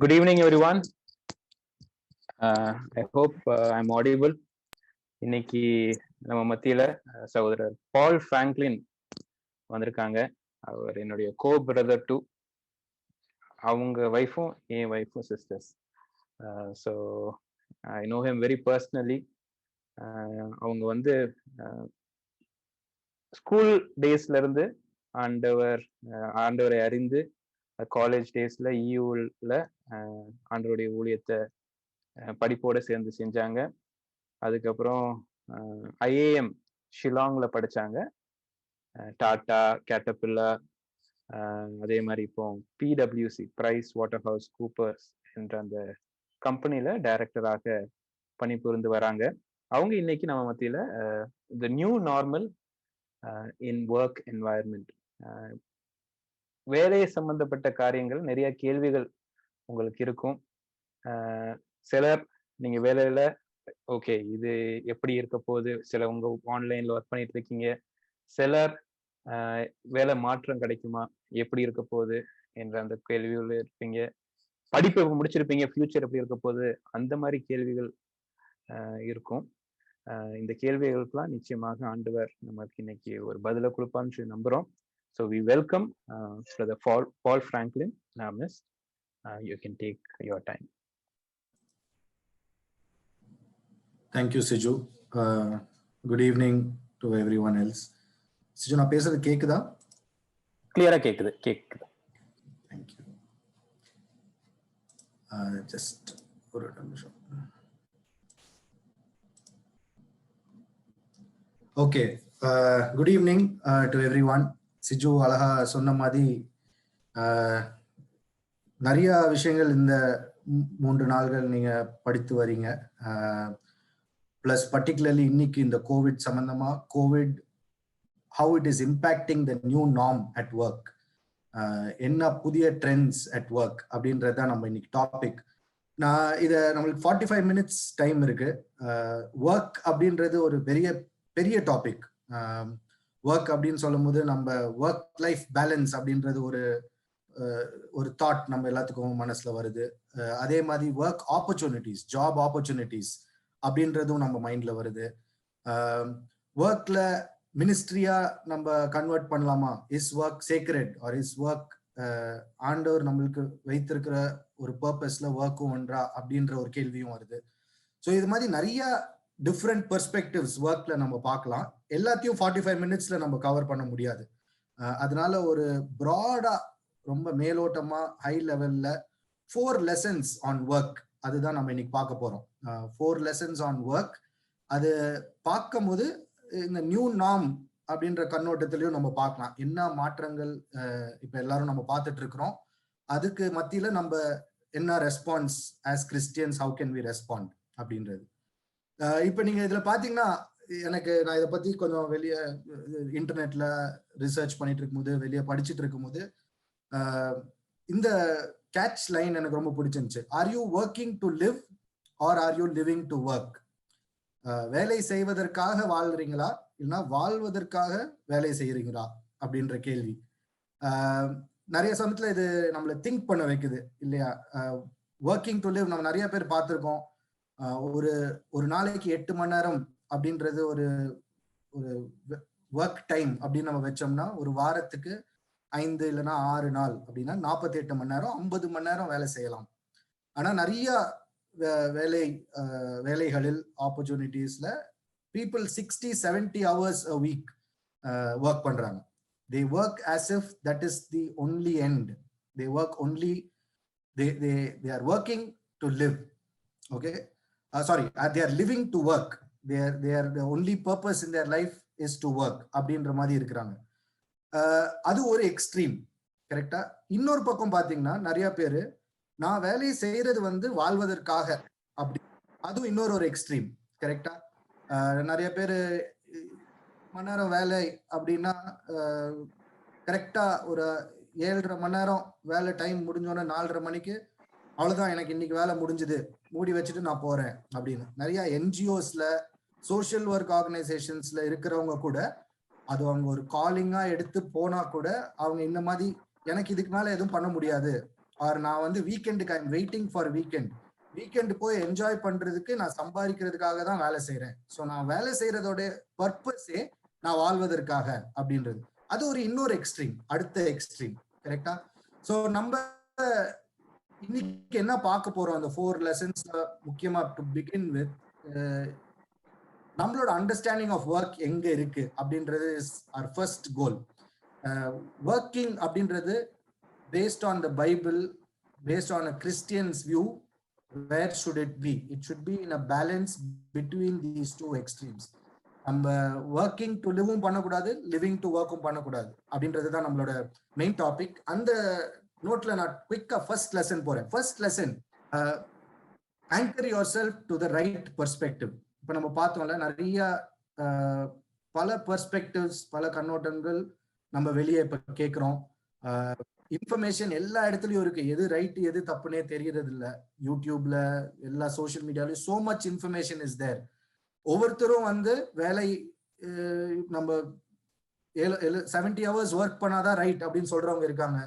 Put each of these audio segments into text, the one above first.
Good evening, everyone. I hope I'm audible. இன்னைக்கு நம்ம மத்தியில சகோதரர் பால் ஃப்ராங்க்லின் வந்திருக்காங்க. அவர் என்னுடைய கோ பிரதர் டூ. அவங்க ஒய்ஃபும் என் ஒய்ஃபும் sisters. So I know him very personally. அவங்க வந்து ஸ்கூல் டேஸ்ல இருந்து ஆண்டவரை அறிந்து காலேஜ் டேஸ்ல இயூல ஆண்டவருடைய ஊழியத்தை படிப்போட சேர்ந்து செஞ்சாங்க. அதுக்கப்புறம் ஐஏஎம் ஷிலாங்ல படிச்சாங்க. டாடா, கேட்டபில்லா, அதே மாதிரி இப்போ பிடபிள்யூசி பிரைஸ் வாட்டர் ஹவுஸ் கூப்பர்ஸ் என்ற அந்த கம்பெனில டைரக்டராக பணிபுரிந்து வராங்க. அவங்க இன்னைக்கு நம்ம மத்தியில the new normal in work environment, வேலையை சம்பந்தப்பட்ட காரியங்கள், நிறைய கேள்விகள் உங்களுக்கு இருக்கும். சிலர் நீங்க வேலையில ஓகே இது எப்படி இருக்க போகுது, சிலவங்க ஆன்லைன்ல ஒர்க் பண்ணிட்டு இருக்கீங்க, சிலர் வேலை மாற்றம் கிடைக்குமா, எப்படி இருக்க போகுது என்ற அந்த கேள்விகள் இருப்பீங்க. படிப்பு முடிச்சிருப்பீங்க, ஃபியூச்சர் எப்படி இருக்க போகுது, அந்த மாதிரி கேள்விகள் இருக்கும். இந்த கேள்விகளுக்கெல்லாம் நிச்சயமாக ஆண்டவர் நமக்கு இன்னைக்கு ஒரு பதிலை கொடுப்பான்னு சொல்லி நம்புறோம். So we welcome brother Paul Franklin. Miss, you can take your time. Thank you, Siju. Good evening to everyone else. Siju, நான் பேசுறது கேக்குதா? கிளியரா கேக்குது. Thank you. Just ஒரு நிமிஷம். Okay. Good evening to everyone. Siju அழகா சொன்ன மாதிரி நிறைய விஷயங்கள் இந்த 3 நாள்கள் நீங்க படித்து வரீங்க. பிளஸ் பர்டிகுலர்லி இன்னைக்கு இந்த கோவிட் சம்பந்தமா, Covid how it is impacting the new norm at work, என்ன புதிய ட்ரெண்ட்ஸ் அட் ஒர்க் அப்படின்றதுதான் நம்ம இன்னைக்கு டாபிக். நான் இதை நம்மளுக்கு 45 மினிட்ஸ் டைம் இருக்கு. ஒர்க் அப்படின்றது ஒரு பெரிய டாபிக். ஒர்க் அப்படின்னு சொல்லும் போது நம்ம ஒர்க் லைஃப் பேலன்ஸ் அப்படின்றது ஒரு தாட் நம்ம எல்லாத்துக்கும் மனசுல வருது. அதே மாதிரி ஒர்க் ஆப்பர்ச்சுனிட்டிஸ், ஜாப் ஆப்பர்ச்சுனிட்டிஸ் அப்படின்றதும் நம்ம மைண்ட்ல வருது. ஒர்க்ல மினிஸ்ட்ரியா நம்ம கன்வெர்ட் பண்ணலாமா? Is work sacred or is work ஆண்டவர் நம்மளுக்கு வைத்திருக்கிற ஒரு பர்பஸ்ல ஒர்க்கும் ஒன்றா அப்படின்ற ஒரு கேள்வியும் வருது. ஸோ இது மாதிரி நிறைய டிஃப்ரெண்ட் பெர்ஸ்பெக்டிவ்ஸ் ஒர்க்ல நம்ம பார்க்கலாம். எல்லாத்தையும் 45 மினிட்ஸ்ல நம்ம கவர் பண்ண முடியாது. அதனால ஒரு ப்ராடா, ரொம்ப மேலோட்டமா, ஹை லெவல்ல 4 லெசன்ஸ் ஆன் ஒர்க், அதுதான் நம்ம இன்னைக்கு பார்க்க போறோம். 4 லெசன்ஸ் ஆன் ஒர்க். அது பார்க்கும் போது இந்த நியூ நார்ம் அப்படின்ற கண்ணோட்டத்திலையும் நம்ம பார்க்கலாம் என்ன மாற்றங்கள் இப்ப எல்லாரும் நம்ம பார்த்துட்டு இருக்கிறோம். அதுக்கு மத்தியில நம்ம என்ன response as Christians, how can we respond அப்படின்றது. இப்ப நீங்க இதுல பாத்தீங்கன்னா, நான் இதை பத்தி கொஞ்சம் வெளியே இன்டர்நெட்ல ரிசர்ச் பண்ணிட்டு இருக்கும்போது, வெளியே படிச்சுட்டு இருக்கும்போது இந்த கேட்ச் லைன் எனக்கு ரொம்ப பிடிச்சிருந்துச்சு. Are you working to live or are you living to work? வேலை செய்வதற்காக வாழ்றீங்களா, இல்லைன்னா வாழ்வதற்காக வேலை செய்யறீங்களா அப்படின்ற கேள்வி நிறைய சமயத்துல இது நம்மளை திங்க் பண்ண வைக்குது இல்லையா? ஒர்க்கிங் டு லிவ் நம்ம நிறைய பேர் பார்த்துருக்கோம். ஒரு நாளைக்கு 8 மணி நேரம் அப்படின்றது ஒரு ஒர்க் டைம் அப்படின்னு நம்ம வச்சோம்னா, ஒரு வாரத்துக்கு 5 இல்லைன்னா 6 நாள் அப்படின்னா 48 மணி நேரம், 50 மணி நேரம் வேலை செய்யலாம். ஆனா நிறைய வேலைகளில் ஆப்பர்ச்சுனிட்டிஸ்ல people 60-70 hours a week work பண்றாங்க. they work as if that is the only end. they work only, they are working to live. Okay, sorry, they are living to work. they are the only purpose in their life is to work அப்படின்ற மாதிரி இருக்கிறாங்க. அது ஒரு extreme. கரெக்டா? இன்னொரு பக்கம் பாத்தீங்கன்னா, நிறைய பேரு நான் வேலையை செய்யறது வாழ்வதற்காக அப்படி, அதுவும் இன்னொரு எக்ஸ்ட்ரீம். கரெக்டா? நிறைய பேரு மணி நேரம் வேலை அப்படின்னா கரெக்டா ஒரு 7.5 மணி நேரம் வேலை டைம் முடிஞ்சோன்னா 4:30 மணிக்கு அவ்வளவுதான், எனக்கு இன்னைக்கு வேலை முடிஞ்சுது, மூடி வச்சுட்டு நான் போறேன் அப்படின்னு நிறைய என்ஜிஓஸ்ல, சோஷியல் ஒர்க் ஆர்கனைசேஷன்ஸ்ல இருக்கிறவங்க கூட அது அவங்க ஒரு காலிங்கா எடுத்து போனா கூட அவங்க இந்த மாதிரி எனக்கு இதுக்கு மேல எதுவும் பண்ண முடியாது, ஆர் நான் வந்து வீக்கெண்டுக்கு I am waiting for weekend போய் என்ஜாய் பண்றதுக்கு நான் சம்பாதிக்கிறதுக்காக தான் வேலை செய்யறேன். ஸோ நான் வேலை செய்யறதோட பர்பஸே நான் வாழ்வதற்காக அப்படின்றது. அது ஒரு இன்னொரு எக்ஸ்ட்ரீம், அடுத்த எக்ஸ்ட்ரீம். கரெக்டா? ஸோ நம்ம இன்னைக்கு என்ன பார்க்க போறோம் அந்த 4 லெசன்ஸ்ல முக்கியமா டு பிகின் வித், நம்மளோட அண்டர்ஸ்டாண்டிங் ஆஃப் ஒர்க் எங்க இருக்கு அப்படின்றது is our first goal. Working அப்படின்றது based on the Bible, based on a Christian's view, where should it be? It should be in a balance between these two extremes. நம்ம working to லிவும் பண்ணக்கூடாது, living to ஒர்க்கும் பண்ணக்கூடாது அப்படின்றது தான் நம்மளோட main topic. அந்த நோட்ல நான் குவிக்கா ஃபர்ஸ்ட் லெசன் போறேன். First lesson, anchor yourself to the right perspective. இப்போ நம்ம பார்த்தோம்ல நிறைய பல பெர்ஸ்பெக்டிவ்ஸ், பல கண்ணோட்டங்கள் நம்ம வெளியே இப்போ கேட்குறோம். இன்ஃபர்மேஷன் எல்லா இடத்துலயும் இருக்கு, எது ரைட் எது தப்புனே தெரியறது இல்லை. யூடியூப்ல, எல்லா சோஷியல் மீடியாலையும் so much information is there. ஒவ்வொருத்தரும் வந்து வேலை நம்ம 70 hours ஒர்க் பண்ணாதான் ரைட் அப்படின்னு சொல்றவங்க இருக்காங்க.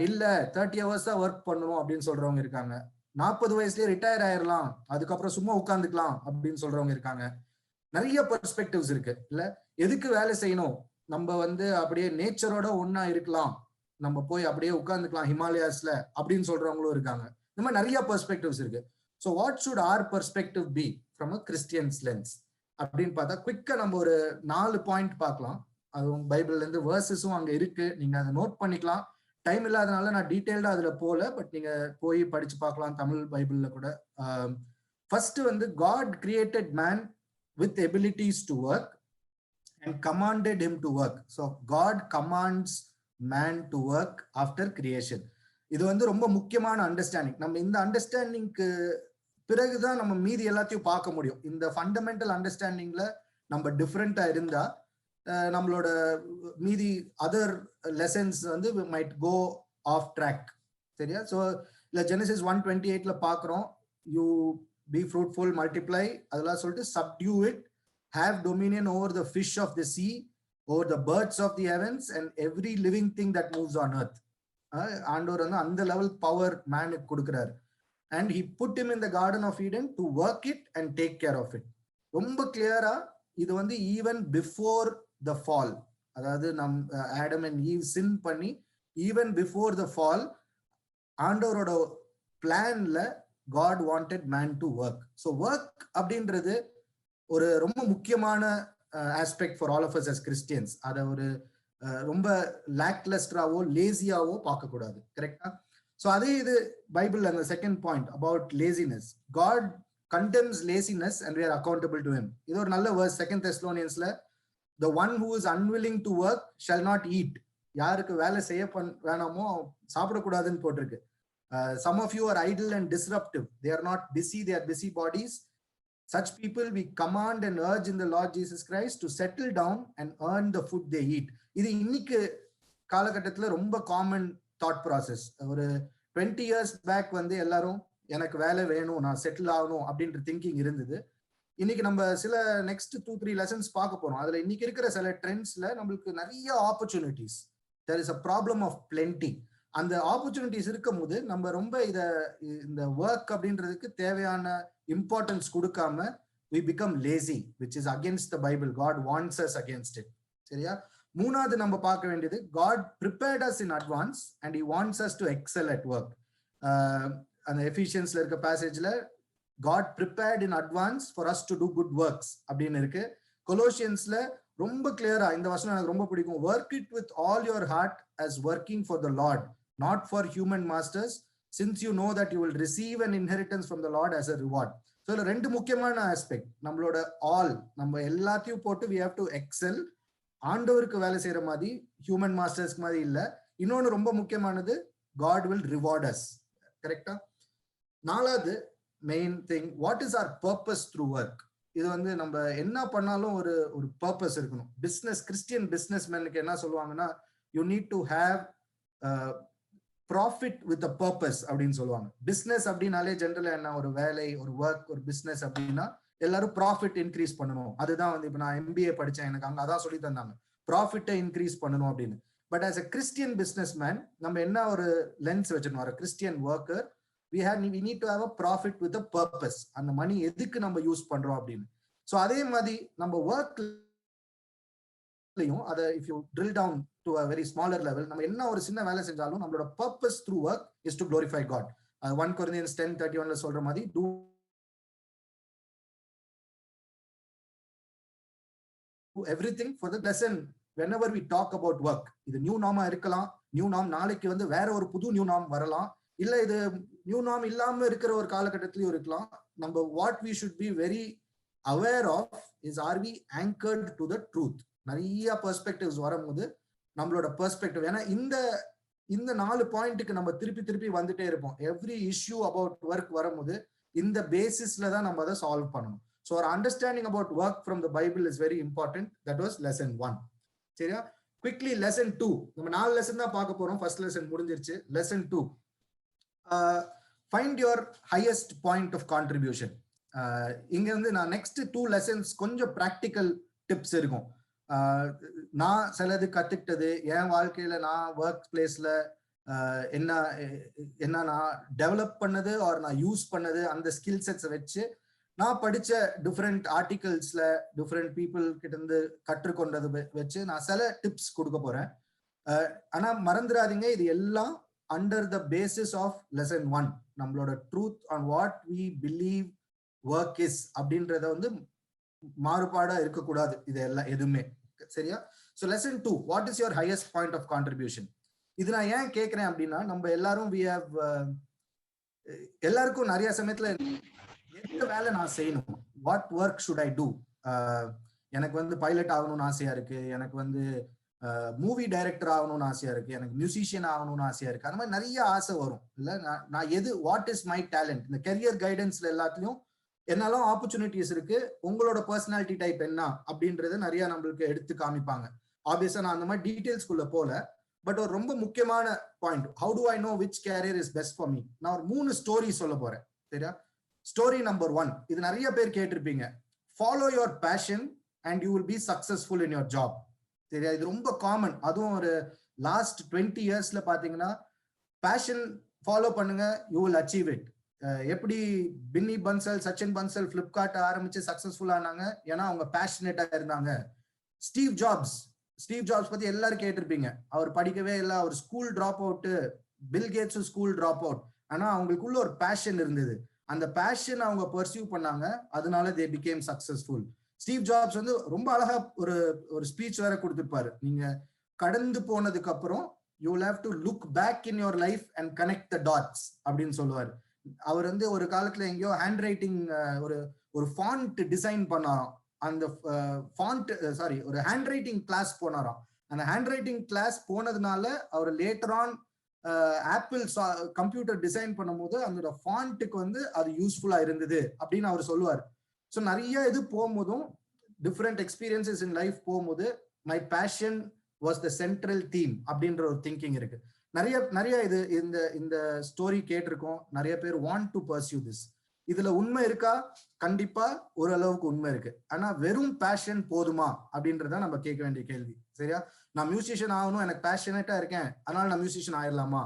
இல்ல 30 hours தான் ஒர்க் பண்ணணும் அப்படின்னு சொல்றவங்க இருக்காங்க. 40 வயசுலயே ரிட்டையர் ஆயிடலாம், அதுக்கப்புறம் சும்மா உட்காந்துக்கலாம் அப்படின்னு சொல்றவங்க இருக்காங்க. நிறைய பெர்ஸ்பெக்டிவ்ஸ் இருக்கு. இல்ல எதுக்கு வேலை செய்யணும், நம்ம வந்து அப்படியே நேச்சரோட ஒன்னா இருக்கலாம், நம்ம போய் அப்படியே உட்காந்துக்கலாம் ஹிமாலயாஸ்ல அப்படின்னு சொல்றவங்களும் இருக்காங்க. இந்த மாதிரி நிறைய பெர்ஸ்பெக்டிவ்ஸ் இருக்கு. So what should our perspective be from a Christians lens அப்படின்னு பார்த்தா குவிக்கா நம்ம ஒரு 4 பாயிண்ட் பார்க்கலாம். அதுவும் பைபிள்ல இருந்து வேர்சஸும் அங்க இருக்கு, நீங்க அதை நோட் பண்ணிக்கலாம். டைம் இல்லாதனால நான் டீடைல்டா அதுல போல, பட் நீங்க போய் படிச்சு பார்க்கலாம் தமிழ் பைபிள்ல கூட. ஃபர்ஸ்ட் வந்து God created man with abilities to work and commanded him to work. So God commands man to work after creation. இது வந்து ரொம்ப முக்கியமான அண்டர்ஸ்டாண்டிங். நம்ம இந்த அண்டர்ஸ்டாண்டிங்க்கு பிறகுதான் நம்ம மீதி எல்லாத்தையும் பார்க்க முடியும். இந்த ஃபண்டமெண்டல் அண்டர்ஸ்டாண்டிங்ல நம்ம டிஃப்ரெண்டா இருந்தா நம்மளோட மீதி அதர் லெசன்ஸ் வந்து மைட் கோ ஆஃப் ட்ராக். சரியா? ஸோ இல்ல ஜெனசிஸ் 1:28ல பாக்குறோம், யூ பி ஃப்ரூட்ஃபுல், மல்டிப்ளை, அதெல்லாம் சொல்லிட்டு சப்டியூ it, have dominion over the fish of the sea, over the birds of the heavens and every living thing that moves on earth. ஆண்டவர் வந்து அந்த level power மேனுக்கு கொடுக்கிறாரு. and he put him in the garden of Eden to work it and take care of it. ரொம்ப கிளியரா இது வந்து even before the fall, அதாவது நம் ஆடம் அண்ட் ஈவ் சின் பண்ணி ஈவன் பிஃபோர் த ஃபால் ஆண்டவரோட பிளான்ல God wanted man to work. so work அப்படின்றது ஒரு ரொம்ப முக்கியமான aspect for all of us us Christians. அதை ஒரு ரொம்ப லேக்லஸ்டராவோ லேசியாவோ பார்க்க கூடாது. கரெக்டா? ஸோ அதே இது பைபிள் அந்த second point about laziness, God condemns laziness and we are accountable to him. இது ஒரு நல்ல verse 2 Thessaloniansல, the one who is unwilling to work shall not eat. யாருக்கு வேலை செய்ய வேணாமோ சாப்பிடக்கூடாதுன்னு போட்டிருக்கு. Some of you are idle and disruptive. They are not busy, they are busy bodies. Such people we command and urge in the Lord Jesus Christ to settle down and earn the food they eat. இது இன்னைக்கு காலகட்டத்தில் ரொம்ப common thought process. ஒரு 20 years back வந்து எல்லாரும் எனக்கு வேலை வேணும், நான் செட்டில் ஆகணும் அப்படின்ற திங்கிங் இருந்தது. இன்னைக்கு நம்ம சில நெக்ஸ்ட் 2-3 லெசன்ஸ் பார்க்க போறோம். அதுல இன்னைக்கு இருக்கிற சில ட்ரெண்ட்ஸ்ல நம்மளுக்கு நிறைய opportunities, there is a problem of plenty. அந்த ஆப்பர்ச்சுனிட்டிஸ் இருக்கும் போது நம்ம ரொம்ப இந்த ஒர்க் அப்படின்றதுக்கு தேவையான இம்பார்ட்டன்ஸ் கொடுக்காம we become lazy, which is against the Bible. God wants us against it. சரியா? மூணாவது நம்ம பார்க்க வேண்டியது, God prepared us in advance and he wants us to excel at work. அந்த எஃபிஷியன்ஸ்ல இருக்க பேசேஜ்ல God prepared in advance for us to do good works அப்படின்னு இருக்கு. கொலோசியன்ஸ்ல ரொம்ப கிளியரா இந்த வசனம் எனக்கு ரொம்ப பிடிக்கும், work it with all your heart as working for the Lord, not for human masters, since you know that you will receive an inheritance from the Lord as a reward. So இதுல ரெண்டு முக்கியமான aspect, நம்மளோட all, நம்ம எல்லாத்தையும் போட்டு we have to excel. ஆண்டவருக்கு வேலை செய்யற மாதிரி ஹியூமன் மாஸ்டர்ஸ்க்கு மாதிரி இல்ல. இன்னொன்னு ரொம்ப முக்கியமானது, God will reward us. கரெக்டா? நாலாவது main thing, what is our purpose through work. இது வந்து நம்ம என்ன பண்ணாலும் ஒரு பர்பஸ் இருக்கணும். பிசினஸ், கிறிஸ்டியன் பிசினஸ் மேனுக்கு என்ன சொல்லுவாங்கன்னா, you need to have profit with a purpose அப்படின்னு சொல்லுவாங்க. பிசினஸ் அப்படின்னாலே ஜென்ரலா என்ன, ஒரு வேலை, ஒரு ஒர்க், ஒரு பிசினஸ் அப்படின்னா எல்லாரும் ப்ராஃபிட் இன்க்ரீஸ் பண்ணணும். அதுதான் வந்து இப்ப நான் MBA படிச்சேன், எனக்கு அங்க அதான் சொல்லி தந்தாங்க, ப்ராஃபிட்டை இன்க்ரீஸ் பண்ணணும் அப்படின்னு. But as a Christian businessman நம்ம என்ன ஒரு லென்ஸ் வச்சிருக்கோம், ஒரு Christian worker, we need to have a profit with a purpose. அந்த மணி எதுக்கு நம்ம யூஸ் பண்றோம் அப்படின்னு. ஸோ அதே மாதிரி நம்ம ஒர்க்லையும் அதை if you drill down to a very smaller level, நம்ம என்ன ஒரு சின்ன வேலை செஞ்சாலும் நம்மளோட purpose through work is to glorify God. 1 Corinthians 10:31 சொல்ற மாதிரி do everything for the lesson. Whenever we talk about work, இது நியூ நார்மா இருக்கலாம், நியூ நார்ம் நாளைக்கு வந்து வேற ஒரு புது நியூ நார்ம் வரலாம், இல்ல இது நியூ நார்ம் இல்லாம இருக்கிற ஒரு காலகட்டத்திலயும் இருக்கலாம். நம்ம what we should be very aware of is are we anchored to the truth. நிறைய பெர்ஸ்பெக்டிவ்ஸ் வரும்போது நம்மளோட பெர்ஸ்பெக்டிவ், ஏன்னா இந்த 4 பாயிண்ட்டுக்கு நம்ம திருப்பி வந்துட்டே இருப்போம். எவ்ரி இஷ்யூ அபவுட் ஒர்க் வரும்போது இந்த பேசிஸ்ல தான் நம்ம அதை சால்வ் பண்ணணும். ஸோ ஒரு understanding about work from the Bible is very important. That was lesson 1. சரியா? Quickly lesson 2. நம்ம 4 லெசன் தான் பார்க்க போறோம். ஃபர்ஸ்ட் லெசன் முடிஞ்சிருச்சு. Lesson 2, find your highest point of contribution. இங்க வந்து நான் நெக்ஸ்ட் 2 லெசன்ஸ் கொஞ்சம் ப்ராக்டிக்கல் டிப்ஸ் இருக்கும். நான் சிலது கத்துக்கிட்டது என் வாழ்க்கையில, நான் ஒர்க் பிளேஸ்ல என்ன நான் டெவலப் பண்ணது ஆர் நான் யூஸ் பண்ணது, அந்த ஸ்கில் செட்ஸை வச்சு நான் படிச்ச டிஃப்ரெண்ட் ஆர்டிகல்ஸ்ல டிஃப்ரெண்ட் பீப்புள் கிட்ட இருந்து கற்றுக்கொண்டது வச்சு நான் சில டிப்ஸ் கொடுக்க போறேன். ஆனா மறந்துடாதீங்க, இது எல்லாம் under the basis of lesson 1. நம்மளோட truth on what we believe work is அப்படின்றத வந்து மாறுபாடா இருக்கக்கூடாது இது எல்லாம் எதுவுமே. சரியா? so lesson 2, what is your highest point of contribution? இது நான் ஏன் கேட்கிறேன் அப்படின்னா, நம்ம எல்லாரும் எல்லாருக்கும் நிறைய சமயத்துல எந்த வேலை நான் செய்யணும், what work should I do, எனக்கு வந்து பைலட் ஆகணும்னு ஆசையா இருக்கு, எனக்கு வந்து மூவி டைரக்டர் ஆகணும்னு ஆசையா இருக்கு, எனக்கு மியூசிஷியன் ஆகணும்னு ஆசையா இருக்கு, அந்த மாதிரி நிறைய ஆசை வரும் இல்ல. நான் எது வாட் இஸ் மை டேலண்ட், இந்த கெரியர் கைடன்ஸ்ல எல்லாத்துலயும் என்னாலும் ஆப்பர்ச்சுனிட்டிஸ் இருக்கு, உங்களோட பர்சனாலிட்டி டைப் என்ன அப்படின்றத நிறைய நம்மளுக்கு எடுத்து காமிப்பாங்க. ஆப்வியஸா நான் அந்த மாதிரி டீடைல்ஸ்குள்ள போல, பட் ஒரு ரொம்ப முக்கியமான point, how to I know which career is best for me. நான் ஒரு 3 ஸ்டோரி சொல்ல போறேன். சரியா? ஸ்டோரி நம்பர் 1, இது நிறைய பேர் கேட்டிருப்பீங்க, follow your passion and you will be successful in your job. சரியா? இது ரொம்ப காமன். அதுவும் ஒரு லாஸ்ட் 20 இயர்ஸ்ல பாத்தீங்கன்னா பேஷன் ஃபாலோ பண்ணுங்க, யூ வில் அச்சீவ் இட். எப்படி பின்னி பன்சல், சச்சின் பன்சல் பிளிப்கார்ட் ஆரம்பிச்சு சக்சஸ்ஃபுல் ஆனாங்க, ஏன்னா அவங்க பேஷனேட்டா இருந்தாங்க. ஸ்டீவ் ஜாப்ஸ் பத்தி எல்லாரும் கேட்டிருப்பீங்க, அவர் படிக்கவே இல்லை, அவர் school drop out, Bill Gates school drop out, ஆனா அவங்களுக்குள்ள ஒரு பேஷன் இருந்தது, அந்த பேஷன் அவங்க பர்சியூ பண்ணாங்க, அதனால தே பிகேம் சக்சஸ்ஃபுல். ஸ்டீவ் ஜாப்ஸ் வந்து ரொம்ப அழகா ஒரு ஸ்பீச் வேற கொடுத்திருப்பாரு, நீங்க கடந்து போனதுக்கு அப்புறம் you will have to look back in your life and connect the dots அப்படின்னு சொல்லுவாரு. அவர் வந்து ஒரு காலத்துல எங்கேயோ ஹேண்ட் ரைட்டிங் ஒரு ஃபாண்ட் டிசைன் பண்ணாராம், அந்த ஃபாண்ட் ஒரு ஹேண்ட் ரைட்டிங் கிளாஸ் போனாராம். அந்த ஹேண்ட் ரைட்டிங் கிளாஸ் போனதுனால அவர் later on Apple computer design பண்ணும்போது அந்த ஃபாண்ட்டுக்கு வந்து அது யூஸ்ஃபுல்லா இருந்தது அப்படின்னு அவர் சொல்லுவார். ஸோ நிறைய இது போகும்போதும் டிஃப்ரெண்ட் எக்ஸ்பீரியன்சஸ் இன் லைஃப் போகும்போது my passion was the central theme அப்படின்ற ஒரு திங்கிங் இருக்கு. நிறைய இது இந்த ஸ்டோரி கேட்டிருக்கோம், நிறைய பேர் வாண்ட் டு பர்சியூ திஸ். இதுல உண்மை இருக்கா? கண்டிப்பா ஓரளவுக்கு உண்மை இருக்கு. ஆனா வெறும் பேஷன் போதுமா அப்படின்றத நம்ம கேட்க வேண்டிய கேள்வி. சரியா? நான் மியூசிஷியன் ஆகணும், எனக்கு பேஷனேட்டா இருக்கேன், அதனால நான் மியூசிஷியன் ஆயிடலாமா?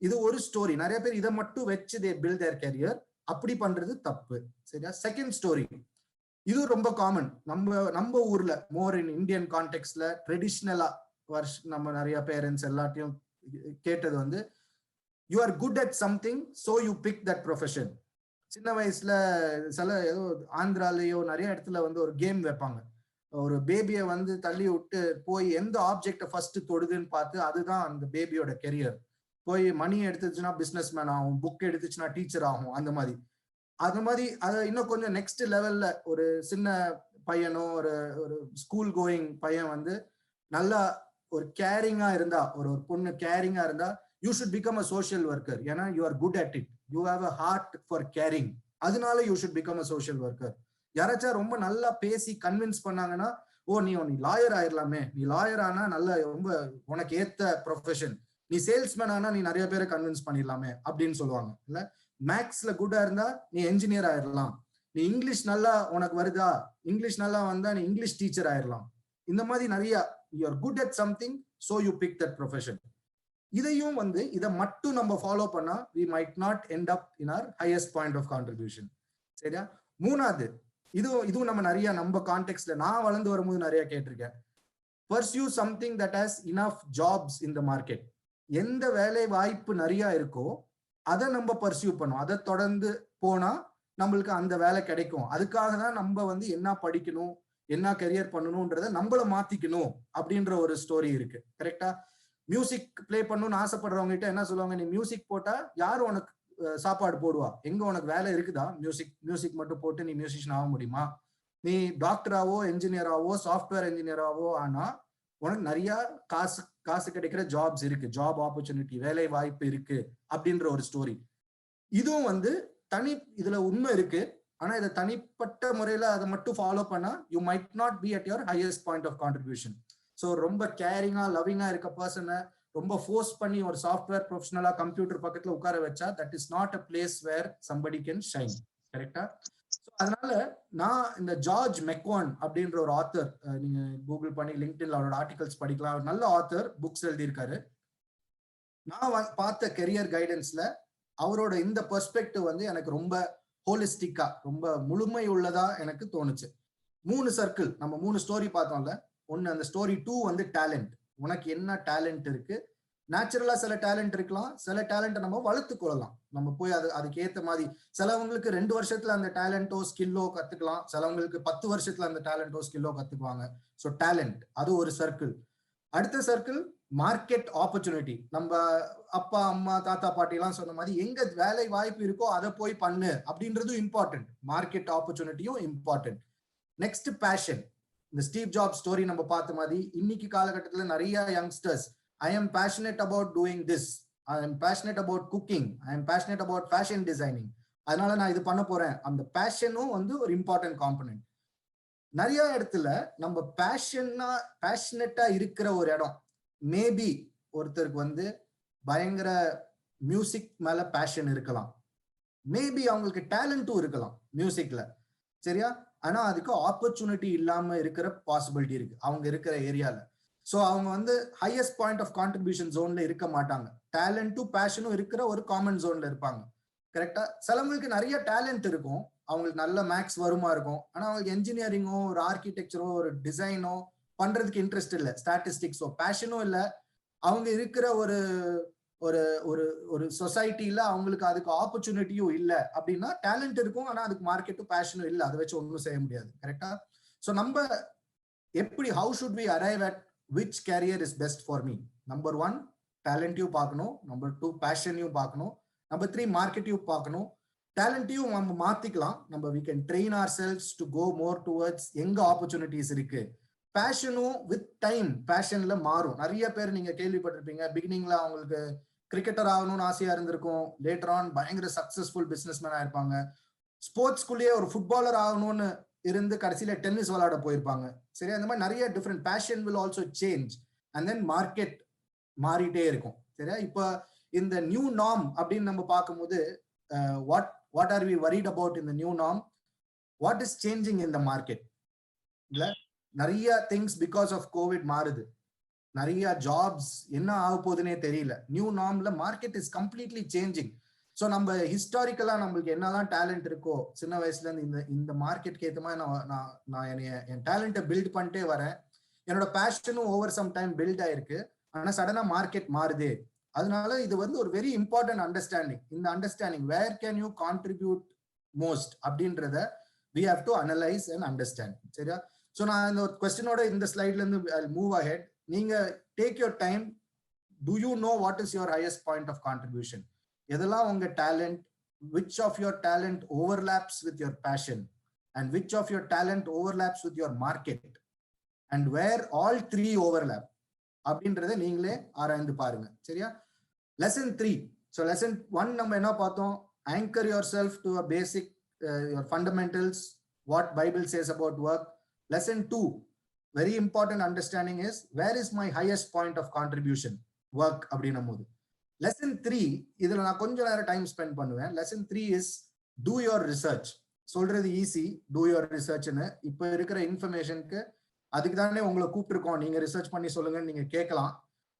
இது ஒரு ஸ்டோரி. நிறைய பேர் இதை மட்டும் வச்சு தே பில்ட் தேர் கேரியர். அப்படி பண்றது தப்பு. சரியா? செகண்ட் ஸ்டோரி, இது ரொம்ப காமன் நம்ம ஊர்ல, மோர் இன் இந்தியன் கான்டெக்ட்ல ட்ரெடிஷ்னலா நம்ம நிறைய பேரண்ட்ஸ் எல்லாத்தையும் கேட்டது வந்து, you are good at something so you pick that profession. சின்ன வயசுல ஏதோ ஆந்திராலேயோ நிறைய இடத்துல வந்து ஒரு கேம் வைப்பாங்க, ஒரு பேபியை வந்து தள்ளி விட்டு போய் எந்த ஆப்ஜெக்ட ஃபர்ஸ்ட் தொடுதுன்னு பார்த்து அதுதான் அந்த பேபியோட கெரியர். போய் மணி எடுத்துச்சுன்னா பிசினஸ் மேன் ஆகும், புக் எடுத்துச்சுன்னா டீச்சர் ஆகும். அந்த மாதிரி அதை இன்னும் கொஞ்சம் நெக்ஸ்ட் லெவல்ல ஒரு சின்ன பையனோ ஒரு ஸ்கூல் கோயிங் பையன் வந்து நல்லா ஒரு கேரிங்கா இருந்தா, ஒரு பொண்ணு கேரிங்கா இருந்தா, you should become a social worker. ஏன்னா you are good at it, you have a heart for caring, அதனால you should become a social worker. யாராச்சும் ரொம்ப நல்லா பேசி கன்வின்ஸ் பண்ணாங்கன்னா, ஓ நீ லாயர் ஆயிடலாமே, நீ லாயர் ஆனா நல்ல ரொம்ப உனக்கு ஏத்த ப்ரொஃபஷன், நீ சேல்ஸ்மேன் ஆனா நீ நிறைய பேரை கன்வின்ஸ் பண்ணிடலாமே அப்படின்னு சொல்லுவாங்க. இல்ல மேக்ஸ்ல குட்டா இருந்தா நீ என்ஜினியர் ஆயிடலாம், நீ இங்கிலீஷ் நல்லா உனக்கு வருதா, இங்கிலீஷ் நல்லா வந்தா நீ இங்கிலீஷ் டீச்சர் ஆயிடலாம். இந்த மாதிரி நிறைய you are good at something so you pick that profession. இதையும் வந்து இதை மட்டும் நம்ம ஃபாலோ பண்ணா we might not end up in our highest point of contribution. சரியா? மூணாவது, இதுவும் நம்ம நிறைய நம்ம கான்டெக்ட்ல நான் வளர்ந்து வரும்போது நிறைய கேட்டிருக்கேன். pursue something that has enough jobs in the market. எந்த வேலை வாய்ப்பு நிறைய இருக்கோ அதை நம்ம பர்சியூ பண்ணும், அதை தொடர்ந்து போனா நம்மளுக்கு அந்த வேலை கிடைக்கும். அதுக்காக தான் நம்ம வந்து என்ன படிக்கணும், என்ன கரியர் பண்ணணும்ன்றத நம்மள மாத்திக்கணும் அப்படின்ற ஒரு ஸ்டோரி இருக்கு. கரெக்டா? மியூசிக் பிளே பண்ணணும்னு ஆசைப்படுறவங்க கிட்ட என்ன சொல்லுவாங்க, நீ மியூசிக் போட்டா யாரும் உனக்கு சாப்பாடு போடுவா, எங்க உனக்கு வேலை இருக்குதா, மியூசிக் மட்டும் போட்டு நீ மியூசிஷியன் ஆக முடியுமா, நீ டாக்டராவோ என்ஜினியராவோ சாஃப்ட்வேர் என்ஜினியராவோ ஆனா உனக்கு நிறைய காசு கிடைக்கிற ஜாப்ஸ் இருக்கு, ஜாப் ஆப்பர்ச்சுனிட்டி, வேலை வாய்ப்பு இருக்கு அப்படின்ற ஒரு ஸ்டோரி. இதுவும் வந்து இதுல உண்மை இருக்கு. ஆனா இதை தனிப்பட்ட முறையில அதை மட்டும் ஃபாலோ பண்ணா you might not be at your highest point of contribution. So ரொம்ப கேரிங்கா லவ்விங்கா இருக்க பர்சனை ரொம்ப ஃபோர்ஸ் பண்ணி ஒரு சாஃப்ட்வேர் ப்ரொஃபஷனலா கம்ப்யூட்டர் பக்கத்துல உட்கார வச்சா that is not a place where somebody can shine. கரெக்டா? அதனால நான் இந்த ஜார்ஜ் மெக்வான் அப்படின்ற ஒரு ஆத்தர், நீங்க கூகுள் பண்ணி லிங்க்டின்ல அவரோட ஆர்டிகல்ஸ் படிக்கலாம், ஒரு நல்ல ஆத்தர், புக்ஸ் எழுதியிருக்காரு. நான் பார்த்த கெரியர் கைடன்ஸ்ல அவரோட இந்த பெர்ஸ்பெக்டிவ் வந்து எனக்கு ரொம்ப ஹோலிஸ்டிக்கா, ரொம்ப முழுமை உள்ளதா எனக்கு தோணுச்சு. 3 சர்க்கிள், நம்ம 3 ஸ்டோரி பார்த்தோம்ல. ஒன்னு, அந்த ஸ்டோரி 2 வந்து டேலண்ட். உனக்கு என்ன டேலண்ட் இருக்கு? நேச்சுரலா சில டேலண்ட் இருக்கலாம், சில டேலண்ட்டை நம்ம வளர்த்து கொள்ளலாம். நம்ம போய் அதுக்கு ஏத்த மாதிரி, சிலவங்களுக்கு 2 வருஷத்துல அந்த டேலண்டோ ஸ்கில்லோ கத்துக்கலாம், சிலவங்களுக்கு 10 வருஷத்துல அந்த டேலண்டோ ஸ்கில்லோ கத்துக்குவாங்க. ஸோ டேலண்ட் அது ஒரு சர்க்கிள். அடுத்த சர்க்கிள் மார்க்கெட் ஆப்பர்ச்சுனிட்டி. நம்ம அப்பா அம்மா தாத்தா பாட்டி எல்லாம் சொன்ன மாதிரி எங்க வேலை வாய்ப்பு இருக்கோ அதை போய் பண்ணு அப்படின்றதும் இம்பார்ட்டன்ட், மார்க்கெட் ஆப்பர்ச்சுனிட்டியும் இம்பார்ட்டன்ட். Next passion. இந்த ஸ்டீவ் ஜாப் ஸ்டோரி நம்ம பார்த்த மாதிரி இன்னைக்கு காலகட்டத்தில் நிறைய youngsters I am passionate about doing this, I am passionate about cooking, I am passionate about fashion designing, அதனால நான் இது பண்ண போறேன். அந்த பேஷனும் வந்து ஒரு இம்பார்ட்டன்ட் காம்பனன்ட். நிறைய இடத்துல நம்ம பேஷனேட்டா இருக்கிற ஒரு இடம், மேபி ஒருத்தருக்கு வந்து பயங்கர மியூசிக் மேல பேஷன் இருக்கலாம், மேபி அவங்களுக்கு டேலண்டும் இருக்கலாம் மியூசிக்ல, சரியா? ஆனா அதுக்கு ஆப்பர்ச்சுனிட்டி இல்லாம இருக்கிற பாசிபிலிட்டி இருக்கு அவங்க இருக்கிற ஏரியால. ஸோ அவங்க வந்து ஹையஸ்ட் பாயிண்ட் ஆஃப் கான்ட்ரிபியூஷன் ஜோன்ல இருக்க மாட்டாங்க, டேலண்ட்டும் பேஷனும் இருக்கிற ஒரு காமன் ஜோன்ல இருப்பாங்க. கரெக்டா? சிலவங்களுக்கு நிறைய டேலண்ட் இருக்கும், அவங்களுக்கு நல்ல மேக்ஸ் வருமா இருக்கும், ஆனா அவங்களுக்கு என்ஜினியரிங்கோ ஒரு ஆர்கிடெக்சரோ ஒரு டிசைனோ பண்றதுக்கு இன்ட்ரெஸ்ட் இல்லை, ஸ்டாட்டிஸ்டிக்ஸோ பேஷனும் இல்லை. அவங்க இருக்கிற ஒரு ஒரு ஒரு ஒரு சொசைட்டில அவங்களுக்கு அதுக்கு ஆப்பர்ச்சுனிட்டியும் இல்லை அப்படின்னா, டேலண்ட் இருக்கும் ஆனா அதுக்கு மார்க்கெட்டும் பேஷனும் இல்லை, அதை வச்சு ஒன்றும் செய்ய முடியாது. கரெக்டா? ஸோ நம்ம எப்படி, how should we arrive at which career is best for me? Number 1 டேலண்ட்டையும் பார்க்கணும், நம்பர் 2 பேஷனையும் பார்க்கணும், நம்பர் 3 மார்க்கெட்டையும் பார்க்கணும். டேலண்ட்டையும் நம்ம மாத்திக்கலாம், நம்ம we can train ourselves to go more towards எங்க ஆப்பர்ச்சுனிட்டிஸ் இருக்கு. பேஷனும் வித் டைம் பேஷன்ல மாறும். நிறைய பேர் நீங்க கேள்விப்பட்டிருப்பீங்க, பிகினிங்ல அவங்களுக்கு கிரிக்கெட்டர் ஆகணும்னு ஆசையா இருந்திருக்கும், லேட்டர் ஆன் பயங்கர சக்சஸ்ஃபுல் பிசினஸ்மேனா இருப்பாங்க. ஸ்போர்ட்ஸ்குள்ளேயே ஒரு ஃபுட்பாலர் ஆகணும்னு இருந்து கடைசியில டென்னிஸ் விளையாட போயிருப்பாங்க. சரியா? இந்த மாதிரி நிறைய different passion will also change and then market மாறிட்டே இருக்கும். சரியா? இப்போ இந்த நியூ நார்ம் அப்படின்னு நம்ம பார்க்கும்போது what are we worried about in the new norm? What is changing in the market? இல்ல நிறைய திங்ஸ் பிகாஸ் ஆஃப் கோவிட் மாறுது, நிறைய ஜாப்ஸ் என்ன ஆக போகுதுன்னே தெரியல. நியூ நார்ம்ல market is completely changing. So நம்ம ஹிஸ்டாரிக்கலா நம்மளுக்கு என்னதான் டேலண்ட் இருக்கோ சின்ன வயசுல இருந்து இந்த மார்க்கெட்க்கு ஏற்ற மாதிரி நான் என் டேலண்ட்டை பில்ட் பண்ணிட்டே வரேன், என்னோட பேஷனும் ஓவர் சம் டைம் பில்ட் ஆயிருக்கு. ஆனா சடனா மார்க்கெட் மாறுது. அதனால இது வந்து ஒரு வெரி இம்பார்ட்டன்ட் அண்டர்ஸ்டாண்டிங். இந்த understanding where can you contribute most அப்படின்றத we have to analyze and understand. சரியா? ஸோ நான் இந்த ஒரு கொஸ்டினோட இந்த ஸ்லைட்ல இருந்து மூவ் அஹெட். நீங்க take your time. Do you know what is your highest point of contribution? எதெல்லாம் உங்க talent, which of your talent overlaps with your passion and which of your talent overlaps with your market and where all 3 overlap அப்படின்றத நீங்களே ஆராய்ந்து பாருங்க. சரியா? Lesson 3. So lesson 1 நம்ம என்ன பார்த்தோம்? anchor yourself to a basic your fundamentals, what Bible says about work. Lesson 2, very important understanding is where is my highest point of contribution, work அப்படின்னும் போது. Lesson 3 இதுல நான் கொஞ்ச நேரம் டைம் ஸ்பெண்ட் பண்ணுவேன். Lesson 3 is do your research. சொல்றது easy, do your researchன்னு. இப்போ இருக்கிற இன்ஃபர்மேஷனுக்கு அதுக்கு தானே உங்களை கூப்பிட்டுருக்கோம், நீங்க ரிசர்ச் பண்ணி சொல்லுங்கன்னு நீங்க கேட்கலாம்.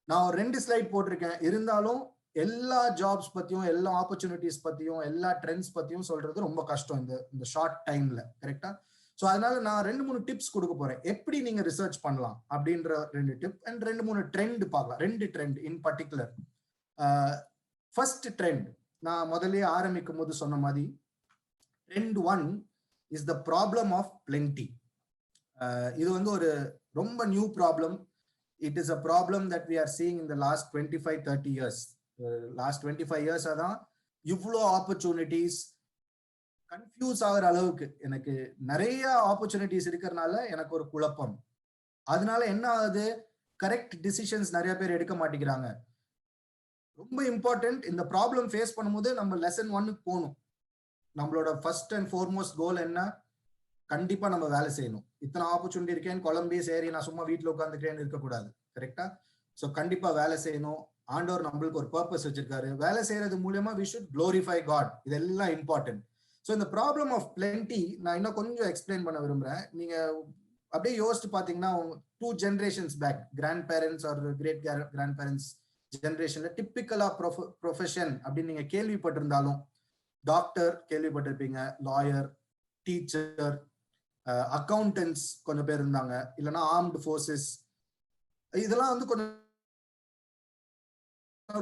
நான் ஒரு 2 ஸ்லைட் போட்டிருக்கேன். இருந்தாலும் எல்லா ஜாப்ஸ் பத்தியும், எல்லா ஆப்பர்ச்சுனிட்டிஸ் பத்தியும், எல்லா ட்ரெண்ட்ஸ் பத்தியும் சொல்றது ரொம்ப கஷ்டம் இந்த ஷார்ட் டைம்ல. கரெக்டா? ஸோ அதனால நான் 2-3 டிப்ஸ் கொடுக்க போறேன். எப்படி நீங்க ரிசர்ச் பண்ணலாம் அப்படின்ற 2 டிப் அண்ட் 2-3 ட்ரெண்ட் பார்க்கலாம். 2 trend in particular. First trend நான் முதல்லயே ஆரம்பிக்கும் போது சொன்ன மாதிரி, trend 1 is the problem of plenty. இது வந்து ஒரு ரொம்ப new problem. It is a problem that we are seeing in the last 25-30 years. Last 25 years தான் இவ்வளோ ஆப்பர்ச்சுனிட்டிஸ். கன்ஃபியூஸ் ஆகிற அளவுக்கு எனக்கு நிறைய ஆப்பர்ச்சுனிட்டிஸ் இருக்கிறதுனால எனக்கு ஒரு குழப்பம். அதனால என்ன ஆகுது, கரெக்ட் டிசிஷன்ஸ் நிறைய பேர் எடுக்க மாட்டேங்கிறாங்க. ரொம்ப இம்பார்ட்டன்ட். இந்த ப்ராப்ளம் ஃபேஸ் பண்ணும்போது நம்ம லெசன் 1க்கு போகணும். நம்மளோட ஃபர்ஸ்ட் அண்ட் ஃபோர்மோஸ்ட் கோல் என்ன, கண்டிப்பா நம்ம வேலை செய்யணும். இத்தனை ஆப்பர்ச்சுனிட்டி இருக்கேன்னு குழம்பி சரி நான் சும்மா வீட்டுல உட்காந்துக்கிறேன்னு இருக்கக்கூடாது. கரெக்டா? ஸோ கண்டிப்பா வேலை செய்யணும். ஆண்டவர் நம்மளுக்கு ஒரு பர்பஸ் வச்சிருக்காரு. வேலை செய்யறது மூலியமா we should glorify God. இதெல்லாம் இம்பார்ட்டன்ட். ஸோ இந்த ப்ராப்ளம் ஆஃப் பிளென்டி நான் இன்னும் கொஞ்சம் எக்ஸ்பிளைன் பண்ண விரும்புறேன். நீங்க அப்படியே யோசிச்சு பாத்தீங்கன்னா 2 generations back, grand parents or great grand parents ஜென்ரேஷன்ல டிப்பிக்கலா ப்ரொஃபஷன் அப்படின்னு நீங்க கேள்விப்பட்டிருந்தாலும், டாக்டர் கேள்விப்பட்டிருப்பீங்க, லாயர், டீச்சர், அக்கௌண்டன்ஸ் கொஞ்சம் பேர் இருந்தாங்க, இல்லைன்னா ஆர்ம்டு ஃபோர்ஸஸ். இதெல்லாம் வந்து கொஞ்சம்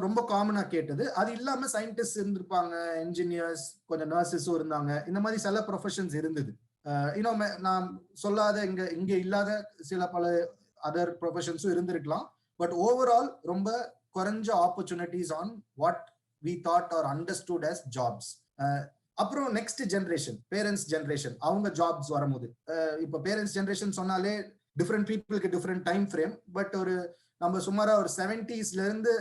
ரொம்ப காமனா கேட்டது. அது இல்லாம சயின்டிஸ்ட் இருந்திருப்பாங்க, என்ஜினியர்ஸ், கொஞ்சம் நர்சஸும் இருந்தாங்க. இந்த மாதிரி சில ப்ரொஃபஷன்ஸ் இருந்தது. இன்னும் நான் சொல்லாத இங்க இல்லாத சில பல அதர் ப்ரொஃபஷன்ஸும் இருந்திருக்கலாம். பட் ஓவரால் ரொம்ப குறைஞ்ச opportunities on what we thought are understood as jobs. அப்புறம் நெக்ஸ்ட் ஜென்ரேஷன், பேரண்ட்ஸ் ஜென்ரேஷன், அவங்க ஜாப்ஸ் வரும்போது, இப்போ பேரண்ட்ஸ் ஜென்ரேஷன் சொன்னாலே டிஃப்ரெண்ட் பீப்புளுக்கு டிஃப்ரெண்ட் டைம் ஃப்ரேம். பட் ஒரு நம்ம சுமாரா ஒரு 70s இருந்து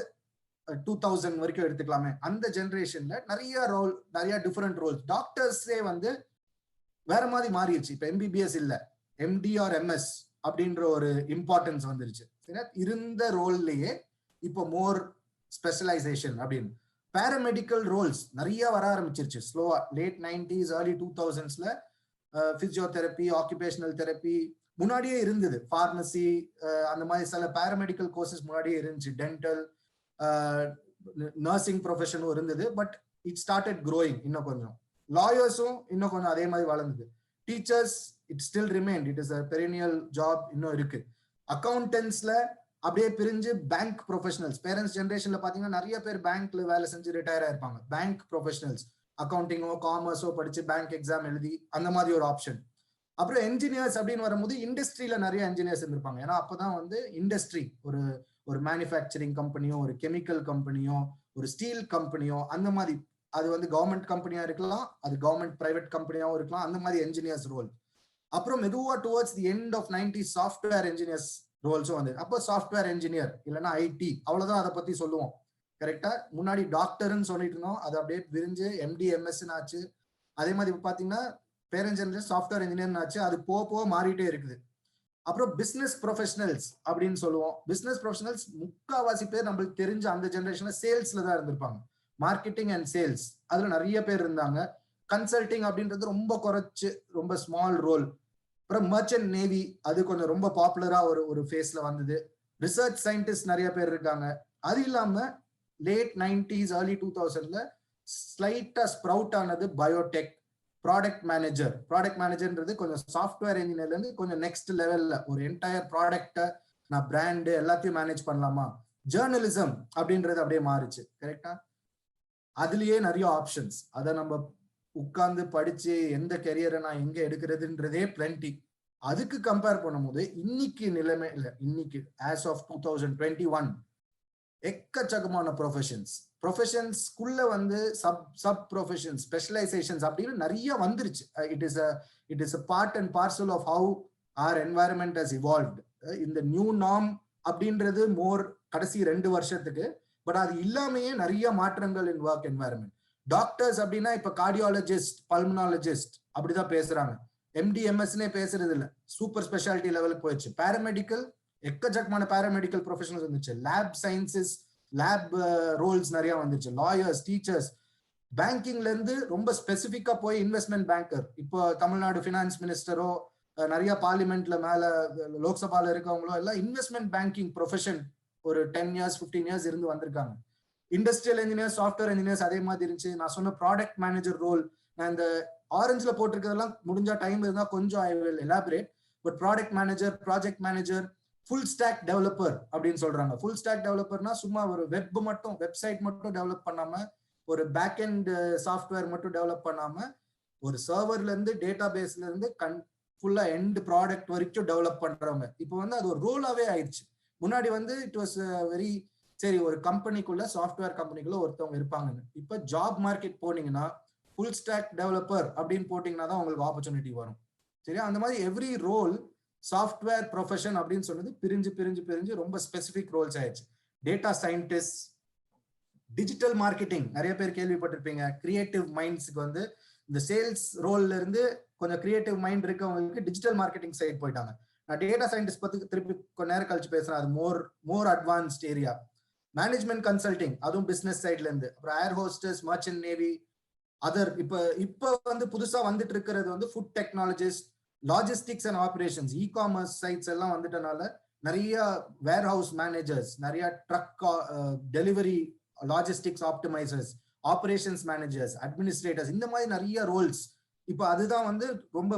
2000 வரைக்கும் எடுத்துக்கலாமே. அந்த ஜென்ரேஷன்ல நிறைய டிஃப்ரெண்ட் ரோல்ஸ். டாக்டர்ஸே வந்து வேற மாதிரி மாறிடுச்சு. இப்போ எம்பிபிஎஸ் இல்ல, எம்டி ஆர் எம்எஸ் அப்படின்ற ஒரு இம்பார்ட்டன்ஸ் வந்துருச்சு. இருந்த ரோல்லையே இப்போ மோர் ஸ்பெஷலைசேஷன் அப்படின்னு பேராமெடிக்கல் ரோல்ஸ் நிறைய வர ஆரம்பிச்சிருச்சு ஸ்லோவா. லேட் 90s early 2000sல பிசியோதெரப்பி, ஆக்குபேஷனல் தெரப்பி முன்னாடியே இருந்தது. பார்மசி, அந்த மாதிரி சில பேராமெடிக்கல் கோர்சஸ் முன்னாடியே இருந்துச்சு. டென்டல், நர்சிங் ப்ரொஃபஷனும் இருந்தது. But it started growing. இன்னும் கொஞ்சம் லாயர்ஸும் இன்னும் கொஞ்சம் அதே மாதிரி வளர்ந்தது. Teachers it still remain, it is a perennial job, இன்னும் இருக்கு. அக்கௌண்டன்ஸ்ல அப்படியே பிரிஞ்சு பேங்க் ப்ரொஃபஷனல்ஸ், பேரண்ட்ஸ் ஜென்ரேஷன்ல பாத்தீங்கன்னா நிறைய பேர் பேங்க்ல வேலை செஞ்சு ரிட்டையர் ஆயிருப்பாங்க. பேங்க் ப்ரொஃபஷனல்ஸ் அக்கௌண்டிங்கோ காமர்ஸோ படிச்சு பேங்க் எக்ஸாம் எழுதி அந்த மாதிரி ஒரு ஆப்ஷன். அப்புறம் என்ஜினியர்ஸ் அப்படின்னு வரும்போது இண்டஸ்ட்ரியில நிறைய என்ஜினியர்ஸ் இருந்திருப்பாங்க. ஏன்னா அப்பதான் வந்து இண்டஸ்ட்ரி, ஒரு மேனுஃபேக்சரிங் கம்பெனியோ, ஒரு கெமிக்கல் கம்பெனியோ, ஒரு ஸ்டீல் கம்பெனியோ, அந்த மாதிரி, அது வந்து கவர்மெண்ட் கம்பெனியா இருக்கலாம், அது கவர்மெண்ட் பிரைவேட் கம்பெனியாவும் இருக்கலாம், அந்த மாதிரி என்ஜினியர்ஸ் ரோல். அப்புறம் மெதுவா towards the end of 90s software engineers ரோல்ஸும் வந்து, அப்போ சாஃப்ட்வேர் என்ஜினியர் இல்லைன்னா ஐடி, அவ்வளவுதான் அதை பத்தி சொல்லுவோம். கரெக்டா? முன்னாடி டாக்டர்னு சொல்லிட்டு இருந்தோம், அது அப்படியே விரிஞ்சு எம்டி எம்எஸ்ன்னு ஆச்சு. அதே மாதிரி பாத்தீங்கன்னா பேரண்ட்ஸ் ஜெனரேஷன் சாஃப்ட்வேர் இன்ஜினியர்னு ஆச்சு. அது போக மாறிட்டே இருக்குது. அப்புறம் பிசினஸ் ப்ரொஃபஷனல்ஸ் அப்படின்னு சொல்லுவோம். பிசினஸ் ப்ரொஃபஷனல்ஸ் முக்காவாசி பேர் நம்மளுக்கு தெரிஞ்ச அந்த ஜெனரேஷன்ல சேல்ஸ்ல தான் இருந்திருப்பாங்க. மார்க்கெட்டிங் அண்ட் சேல்ஸ், அதுல நிறைய பேர் இருந்தாங்க. கன்சல்டிங் அப்படின்றது ரொம்ப குறைச்சு, ரொம்ப ஸ்மால் ரோல். அப்புறம் மர்ச்சன்ட் நேவி, அது கொஞ்சம் ரொம்ப பாப்புலரா ஒரு ஃபேஸ்ல வந்தது. ரிசர்ச் சயின்டிஸ்ட் நிறைய பேர் இருக்காங்க. அது இல்லாம லேட் 90s early 2000ல ஸ்லைட்டா ஸ்ப்ரவுட் ஆனது பயோடெக், ப்ராடக்ட் மேனேஜர். ப்ராடக்ட் மேனேஜர்ன்றது கொஞ்சம் சாஃப்ட்வேர் இன்ஜினியர்ல இருந்து கொஞ்சம் நெக்ஸ்ட் லெவல்ல ஒரு என்டையர் ப்ராடக்ட நான் பிராண்டு எல்லாத்தையும் மேனேஜ் பண்ணலாமா. ஜேர்னலிசம் அப்படின்றது அப்படியே மாறுச்சு. கரெக்டா? அதுலயே நிறைய ஆப்ஷன்ஸ். அதை நம்ம உட்கார்ந்து படிச்சு எந்த கெரியரை நான் எங்க எடுக்கிறதுன்றதே பிளென்டி. அதுக்கு கம்பேர் பண்ணும்போது இன்னைக்கு நிலைமை இல்லை, இன்னைக்கு ஆஸ் ஆஃப் 2021 எக்கச்சக்கமான ப்ரொஃபஷன்ஸ்குள்ள வந்து சப் ப்ரொஃபஷன்ஸ், ஸ்பெஷலைசேஷன்ஸ் அப்படின்னு நிறைய வந்துருச்சு. It is a part and parcel of how our environment has evolved. இந்த நியூ நார்ம் அப்படின்றது மோர் கடைசி 2 வருஷத்துக்கு. பட் அது இல்லாமையே நிறைய மாற்றங்கள் இன் ஒர்க் என்வாயர்மெண்ட். டாக்டர்ஸ் அப்படின்னா இப்ப கார்டியாலஜிஸ்ட், பல்மனாலஜிஸ்ட் அப்படிதான் பேசுறாங்க. எம்டி எம்எஸ்னே பேசுறது இல்ல, சூப்பர் ஸ்பெஷாலிட்டி லெவலுக்கு போயிடுச்சு. பேராமெடிக்கல், எக்கச்சக்கமான பேராமெடிக்கல் ப்ரொஃபஷனல்ஸ் வந்துச்சு. லேப் சயின்சஸ், லேப் ரோல்ஸ் நிறைய வந்துச்சு. லாயர்ஸ், டீச்சர்ஸ், பேங்கிங்ல இருந்து ரொம்ப ஸ்பெசிபிக்கா போய் இன்வெஸ்ட்மெண்ட் பேங்கர். இப்போ தமிழ்நாடு பினான்ஸ் மினிஸ்டரோ, நிறைய பார்லிமெண்ட்ல மேல லோக்சபால இருக்கவங்களோ எல்லாம் இன்வெஸ்ட்மெண்ட் பேங்கிங் ப்ரொஃபஷன் ஒரு 10 இயர்ஸ் 15 இயர்ஸ் இருந்து வந்திருக்காங்க. இண்டஸ்ட்ரியல் இன்ஜினியர், சாஃப்ட்வேர் இன்ஜினியர்ஸ் அதே மாதிரி இருந்துச்சு. நான் சொன்ன ப்ராடக்ட் மேனேஜர் ரோல், நான் இந்த ஆரஞ்சுல போட்டிருக்கிறதெல்லாம் முடிஞ்சா டைம் இருந்தா கொஞ்சம் I will elaborate. But product manager, project manager, full stack developer அப்படின்னு சொல்றாங்க. ஃபுல் ஸ்டாக் டெவலப்பர்னா சும்மா ஒரு வெப்சைட் மட்டும் டெவலப் பண்ணாம, ஒரு பேக் அண்ட் சாஃப்ட்வேர் மட்டும் டெவலப் பண்ணாம, ஒரு சர்வர்ல இருந்து டேட்டா பேஸ்ல இருந்து ஃபுல்லா எண்ட் ப்ராடக்ட் வரைக்கும் டெவலப் பண்றவங்க. இப்போ வந்து அது ஒரு ரோலாவே ஆயிடுச்சு. முன்னாடி வந்து இட் வாஸ் வெரி சரி, ஒரு கம்பெனிக்குள்ள சாஃப்ட்வேர் கம்பெனிக்குள்ள ஒருத்தவங்க இருப்பாங்கன்னு. இப்ப ஜாப் மார்க்கெட் போனீங்கன்னா ஃபுல் ஸ்டாக் டெவலப்பர் அப்படின்னு போட்டீங்கன்னா தான் உங்களுக்கு ஆப்பர்ச்சுனிட்டி வரும். சரியா? அந்த மாதிரி எவ்ரி ரோல் சாஃப்ட்வேர் ப்ரொஃபஷன் அப்படின்னு சொன்னது பிரிஞ்சு பிரிஞ்சு பிரிஞ்சு ரொம்ப ஸ்பெசிபிக் ரோல்ஸ் ஆயிடுச்சு. டேட்டா சயின்டிஸ்ட், டிஜிட்டல் மார்க்கெட்டிங் நிறைய பேர் கேள்விப்பட்டிருப்பீங்க. கிரியேட்டிவ் மைண்ட்ஸ்க்கு வந்து இந்த சேல்ஸ் ரோல்ல இருந்து கொஞ்சம் கிரியேட்டிவ் மைண்ட் இருக்கவங்களுக்கு டிஜிட்டல் மார்க்கெட்டிங் சைட் போயிட்டாங்க. நான் டேட்டா சயின்டிஸ்ட் பத்தி திருப்பி கொஞ்ச நேரம் கழிச்சு பேசுறேன். அது more advanced area. Management consulting, அதுவும் பிசினஸ் சைட்ல இருந்து. அப்புறம் air hostess, merchant navy, other இப்ப வந்து புதுசா வந்துட்டு இருக்கிறது வந்து food technologist, logistics and operations, e commerce sites எல்லாம் வந்துட்டனால நிறைய வேர் ஹவுஸ் மேனேஜர்ஸ், நிறைய truck delivery logistics optimisers, operations managers, administrators, இந்த மாதிரி நிறைய ரோல்ஸ். இப்போ அதுதான் வந்து ரொம்ப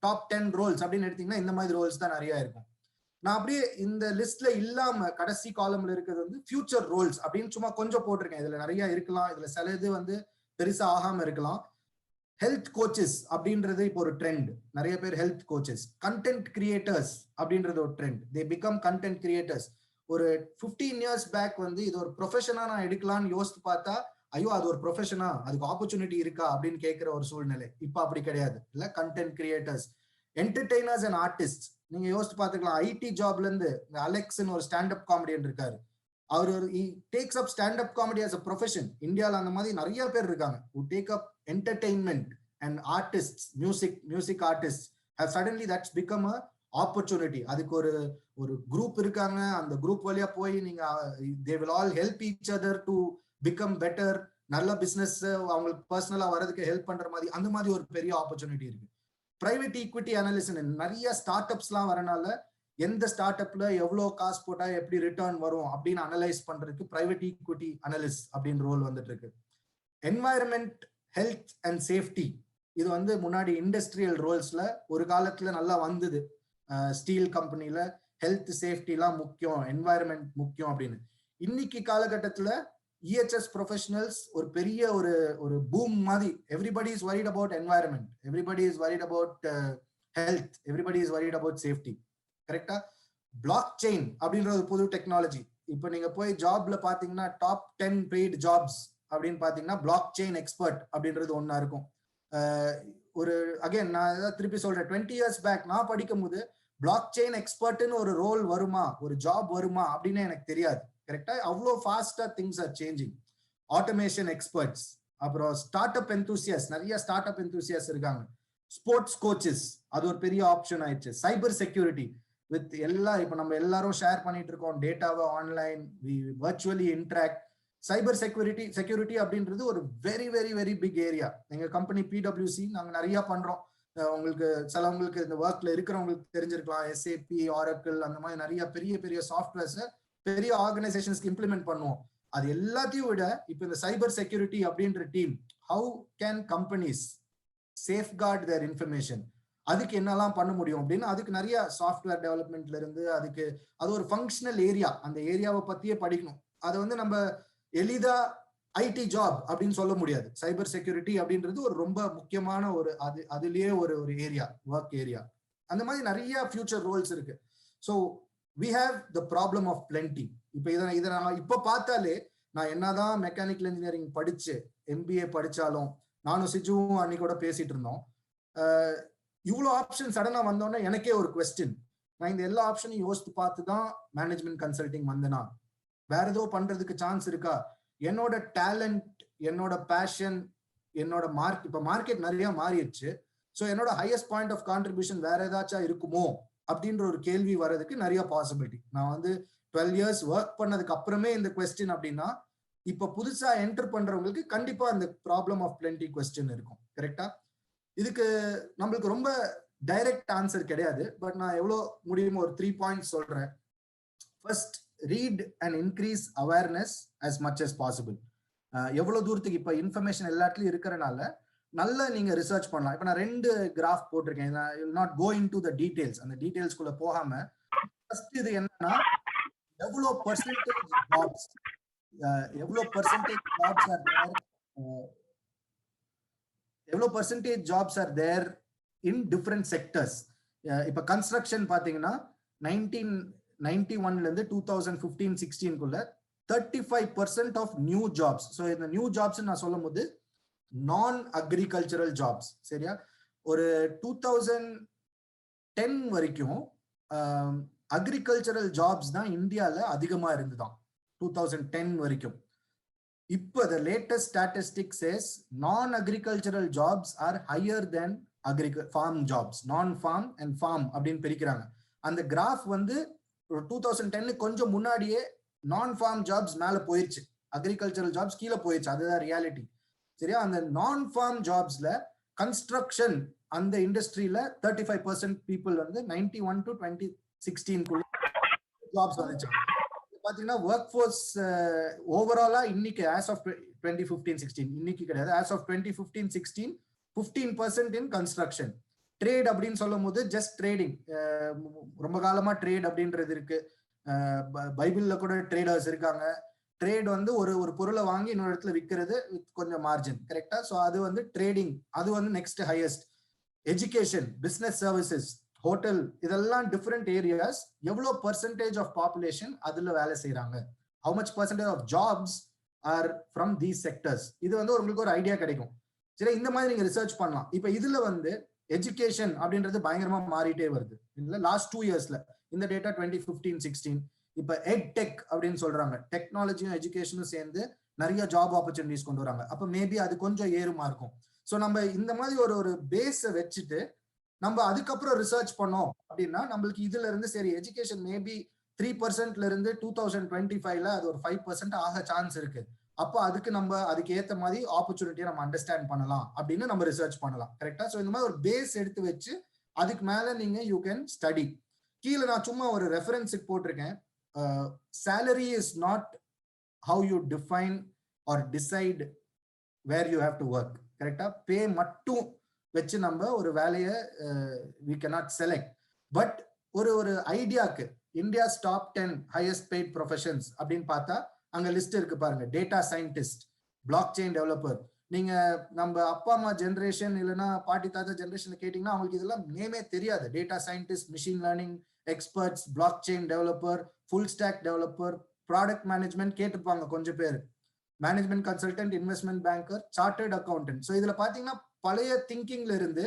டாப் 10 ரோல்ஸ் அப்படின்னு எடுத்தீங்கன்னா இந்த மாதிரி ரோல்ஸ் தான் நிறைய இருக்கும். நான் அப்படியே இந்த லிஸ்ட்ல இல்லாம கடைசி காலம்ல இருக்கிறது வந்து ஃபியூச்சர் ரோல்ஸ் அப்படின்னு சும்மா கொஞ்சம் போட்டிருக்கேன். இதுல நிறைய இருக்கலாம், இதுல சில இது வந்து பெருசா ஆகாம இருக்கலாம். ஹெல்த் கோச்சஸ் அப்படின்றது இப்போ ஒரு ட்ரெண்ட். நிறைய பேர் ஹெல்த் கோச்சஸ். கண்டென்ட் கிரியேட்டர்ஸ் அப்படின்றது ஒரு trend. They become content creators. ஒரு 15 இயர்ஸ் பேக் வந்து இது ஒரு ப்ரொஃபஷனா நான் எடுக்கலாம்னு யோசித்து பார்த்தா, ஐயோ அது ஒரு ப்ரொஃபஷனா, அதுக்கு ஆப்பர்ச்சுனிட்டி இருக்கா அப்படின்னு கேட்கிற ஒரு சூழ்நிலை. இப்ப அப்படி கிடையாது இல்ல. Content creators, entertainers and artist. நீங்க யோசிச்சு பாத்துக்கலாம், ஐடி ஜாப்ல இருந்து அலெக்ஸ்னு ஒரு ஸ்டாண்டப் காமெடியன் இருக்காரு. அவர் takes up standup comedy as a profession. இந்தியாவில் அந்த மாதிரி நிறைய பேர் இருக்காங்க who take up entertainment and artists, music artists have suddenly that's become a opportunity. அதுக்கு ஒரு குரூப் இருக்காங்க. அந்த குரூப் வழியா போய் நீங்க they will all help each other to become better. நல்ல பிசினஸ் அவங்களுக்கு பர்சனலா வரதுக்கு ஹெல்ப் பண்ற மாதிரி அந்த மாதிரி ஒரு பெரிய ஆப்பர்ச்சுனிட்டி இருக்கு. பிரைவேட் ஈக்விட்டி அனாலிசிஸ், நிறைய ஸ்டார்ட் அப்ஸ்லாம் வரனால எந்த ஸ்டார்ட் அப்ல எவ்வளவு காசு போட்டா எப்படி ரிட்டர்ன் வரும் அப்படின்னு அனலைஸ் பண்றதுக்கு பிரைவேட் ஈக்விட்டி அனலிஸ்ட் அப்படின்னு ரோல் வந்துட்டு இருக்கு. என்வாயர்மெண்ட், ஹெல்த் அண்ட் சேஃப்டி, இது வந்து முன்னாடி இண்டஸ்ட்ரியல் ரோல்ஸ்ல ஒரு காலத்துல நல்லா வந்தது. ஸ்டீல் கம்பெனில ஹெல்த் சேஃப்டி எல்லாம் முக்கியம், என்வாயர்மெண்ட் முக்கியம் அப்படின்னு. இன்னைக்கு காலகட்டத்துல EHS ப்ரொஃபஷனல்ஸ் ஒரு பெரிய ஒரு பூம் மாதிரி. Everybody is worried about environment, everybody is worried about health, everybody is worried about safety. கரெக்டா? பிளாக் செயின் அப்படின்ற ஒரு புது டெக்னாலஜி. இப்போ நீங்க போய் ஜாப்ல பாத்தீங்கன்னா டாப் 10 பெய்டு ஜாப்ஸ் அப்படின்னு பாத்தீங்கன்னா பிளாக் செயின் எக்ஸ்பர்ட் அப்படின்றது ஒன்னா இருக்கும். ஒரு அகைன் நான் ஏதாவது திருப்பி சொல்றேன், 20 இயர்ஸ் பேக் நான் படிக்கும் போது பிளாக் செயின் எக்ஸ்பர்ட்னு ஒரு ரோல் வருமா, ஒரு ஜாப் வருமா அப்படின்னு எனக்கு தெரியாது. கரெக்டா? அவ்வளோ ஃபாஸ்டா things are changing. Automation experts, அப்புறம் ஸ்டார்ட் அப் எந்தூசியஸ், நிறைய ஸ்டார்ட் அப் எந்தூசியஸ் இருக்காங்க. ஸ்போர்ட்ஸ் கோச்சஸ், அது ஒரு பெரிய ஆப்ஷன் ஆயிடுச்சு. சைபர் செக்யூரிட்டி வித் இப்ப நம்ம எல்லாரும் ஷேர் பண்ணிட்டு இருக்கோம் டேட்டாவை online, virtually interact. Cyber security அப்படின்றது ஒரு very very very big area. எங்க கம்பெனி PwC நாங்க நிறைய பண்றோம். உங்களுக்கு சிலவங்களுக்கு இந்த ஒர்க்ல இருக்கிறவங்களுக்கு தெரிஞ்சிருக்கலாம். SAP, Oracle, அந்த மாதிரி நிறைய பெரிய பெரிய சாஃப்ட்வேர்ஸ் பெரிய ஆர்கனைசேஷன்ஸ்க்கு இம்ப்ளிமெண்ட் பண்ணுவோம். அது எல்லாத்தையும் விட இப்ப இந்த சைபர் செக்யூரிட்டி அப்படின்ற team, how can companies safeguard their information, அதுக்கு என்னெல்லாம் பண்ண முடியும் அப்படின்னு, அதுக்கு நிறைய சாஃப்ட்வேர் டெவலப்மெண்ட்ல இருந்து அது ஒரு ஃபங்க்ஷனல் ஏரியா. அந்த ஏரியாவை பத்தியே படிக்கணும். அதை வந்து நம்ம எளிதா ஐடி ஜாப் அப்படின்னு சொல்ல முடியாது. சைபர் செக்யூரிட்டி அப்படின்றது ஒரு ரொம்ப முக்கியமான அதுலயே ஒரு ஏரியா, ஒர்க் ஏரியா. அந்த மாதிரி நிறைய ஃபியூச்சர் ரோல்ஸ் இருக்கு. So we have the problem of plenty. இதை நான் இப்ப பார்த்தாலே, நான் என்னதான் மெக்கானிக்கல் இன்ஜினியரிங் படிச்சு MBA படிச்சாலும், நானும் சிஜுவும் அன்னைக்கூட பேசிட்டு இருந்தோம், இவ்வளவு ஆப்ஷன் சடனா வந்தோடனே எனக்கே ஒரு கொஸ்டின். நான் இந்த எல்லா ஆப்ஷனையும் யோசித்து பார்த்துதான் மேனேஜ்மெண்ட் கன்சல்டிங் வந்தேனா, வேற ஏதோ பண்றதுக்கு சான்ஸ் இருக்கா? என்னோட டேலண்ட், என்னோட பேஷன், என்னோட மார்க்கெட் நிறைய மாறிடுச்சு. ஸோ என்னோட ஹையஸ்ட் பாயிண்ட் ஆஃப் கான்ட்ரிபியூஷன் வேற ஏதாச்சும் இருக்குமோ அப்படின்ற ஒரு கேள்வி வர்றதுக்கு நிறைய பாசிபிலிட்டி. நான் வந்து 12 இயர்ஸ் ஒர்க் பண்ணதுக்கு அப்புறமே இந்த கொஸ்டின் அப்படின்னா, இப்ப புதுசா என்டர் பண்றவங்களுக்கு கண்டிப்பா இந்த ப்ராப்ளம் ஆஃப் பிளென்டி கொஸ்டின் இருக்கும். கரெக்டா? இதுக்கு நம்மளுக்கு ரொம்ப டைரக்ட் ஆன்சர் கிடையாது. பட் நான் எவ்வளவு முடியுமோ ஒரு 3 பாயிண்ட்ஸ் சொல்றேன். First, read and increase awareness as much as possible. எவ்வளவு தூரத்துக்கு இப்ப இன்ஃபர்மேஷன் எல்லாத்துலயும் இருக்கிறனால நல்லா நீங்க ரிசர்ச் பண்ணலாம். இப்ப நான் 2 கிராஃப் போட்டிருக்கேன். Not go into the details, அந்த டீடைல்ஸ்குள்ள போகாம ஃபர்ஸ்ட் இது என்னன்னா எவ்வளவு percentage jobs are there in different sectors. இப்ப கன்ஸ்ட்ரக்ஷன் பாத்தீங்கன்னா 1991 இருந்து 2015-16 35% ஆஃப் நியூ ஜாப்ஸ். ஸோ இந்த நியூ ஜாப்ஸ் நான் சொல்லும் போது நான் அக்ரிகல்ச்சரல் ஜாப்ஸ். சரியா? ஒரு 2010 வரைக்கும் அக்ரிகல்ச்சரல் ஜாப்ஸ் தான் இந்தியால அதிகமா இருந்துதான் 2010 வரைக்கும். இப்போ the latest statistics says non-agricultural jobs are higher than farm jobs. non-farm and farm அப்படின்னு பிரிக்கிறாங்க. அந்த கிராஃப் வந்து 2010 கொஞ்சம் முன்னாடியே நான்-farm ஜாப்ஸ் மேல போயிடுச்சு, அக்ரிகல்ச்சரல் ஜாப்ஸ் கீழே போயிடுச்சு. அதுதான் ரியாலிட்டி. சரியா? அந்த நான்-farm ஜாப்ஸ்ல கன்ஸ்ட்ரக்ஷன் அந்த இண்டஸ்ட்ரியில 35% பீப்புள் வந்து 91 to 2016 ஜாப்ஸ் வந்துச்சு. பாத்தீங்கன்னா ஒர்க் ஃபோர்ஸ் ஓவராலா இன்னைக்கு ஆஸ் ஆஃப் 2015-16 இன்னைக்கு கிடையாது, as of 2015-16 15% in construction. Trade அப்படின்னு சொல்லும் போது ஜஸ்ட் ட்ரேடிங், ரொம்ப காலமா ட்ரேட் அப்படின்றது இருக்கு. பைபிள்ல கூட ட்ரேடர்ஸ் இருக்காங்க. ட்ரேட் வந்து ஒரு பொருளை வாங்கி இன்னொரு இடத்துல விற்கிறது வித் கொஞ்சம் மார்ஜின். கரெக்டா? ஸோ அது வந்து ட்ரேடிங், அது வந்து next highest. Education, business services, hotel, இதெல்லாம் டிஃபரெண்ட் ஏரியாஸ். எவ்வளோ பர்சன்டேஜ் ஆஃப் பாப்புலேஷன் அதுல வேலை செய்யறாங்க, how much percentage of jobs are from these sectors. இது வந்து உங்களுக்கு ஒரு ஐடியா கிடைக்கும். சரி, இந்த மாதிரி நீங்க ரிசர்ச் பண்ணலாம். இப்ப இதுல வந்து எஜுகேஷன் அப்படின்றது பயங்கரமா மாறிட்டே வருது. இல்ல லாஸ்ட் 2 இயர்ஸ்ல இந்த டேட்டா 2015-16. இப்ப எட்-டெக் அப்படின்னு சொல்றாங்க, டெக்னாலஜியும் எஜுகேஷனும் சேர்ந்து நிறைய ஜாப் ஆப்பர்ச்சுனிட்டிஸ் கொண்டு வராங்க. அப்ப மேபி அது கொஞ்சம் ஏறுமா இருக்கும். ஸோ நம்ம இந்த மாதிரி ஒரு பேஸை வச்சுட்டு நம்ம அதுக்கப்புறம் ரிசர்ச் பண்ணோம் அப்படின்னா நம்மளுக்கு இதுல இருந்து சரி எஜுகேஷன் மேபி 3%ல இருந்து 2025ல அது ஒரு 5% ஆக சான்ஸ் இருக்கு. அப்போ அதுக்கு ஏத்த மாதிரி ஆப்பர்ச்சுனிட்டியை நம்ம அண்டர்ஸ்டாண்ட் பண்ணலாம் அப்படின்னு நம்ம ரிசர்ச் பண்ணலாம். கரெக்டா? ஸோ இந்த மாதிரி ஒரு பேஸ் எடுத்து வச்சு அதுக்கு மேல நீங்க யூ கேன் ஸ்டடி. கீழே நான் சும்மா ஒரு ரெஃபரன்ஸுக்கு போட்டிருக்கேன். salary is not how you define or decide where you have to work. கரெக்டா? பே மட்டும் வச்சு நம்ம ஒரு வேலையை we cannot select. பட் ஒரு ஐடியாக்கு India's top 10 highest paid professions அப்படின்னு பார்த்தா அங்க லிஸ்ட் இருக்கு பாருங்க. Data scientist, blockchain developer. நீங்க நம்ம அப்பா அம்மா ஜென்ரேஷன் இல்லைன்னா பாட்டி தாத்தா ஜென்ரேஷன்ல கேட்டீங்கன்னா அவங்களுக்கு இதெல்லாம் நேமே தெரியாது. Data scientist, machine learning experts, blockchain developer, full stack developer, product management கேட்டுப்பாங்க கொஞ்சம் பேர், management consultant, investment banker, chartered accountant. So இதுல பாத்தீங்கன்னா பழைய திங்கிங்ல இருந்து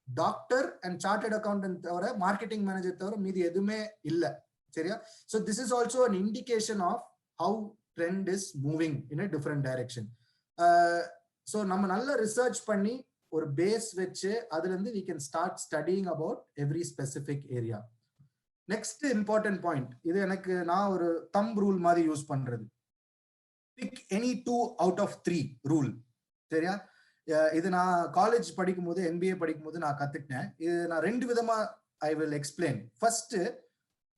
டாக்டர் அண்ட் சார்ட்டர்ட் அக்கௌண்டன்ட் தவிர, மார்க்கெட்டிங் மேனேஜர் தவிர மீதி எதுவுமே இல்லை. சரியா? So this is also an indication of how trend is moving in a different direction. So நம்ம நல்லா ரிசர்ச் பண்ணி ஒரு பேஸ் வச்சு அதுல இருந்து we can start studying about every specific area. Next important point, இது எனக்கு நான் ஒரு தம்ப் ரூல் மாதிரி யூஸ் பண்றது, big any 2 out of 3 rule. சரியா? இது நான் காலேஜ் படிக்கும் போது, MBA படிக்கும் போது நான் கத்துக்கிட்டேன். இது நான் 2 விதமா I will explain. First,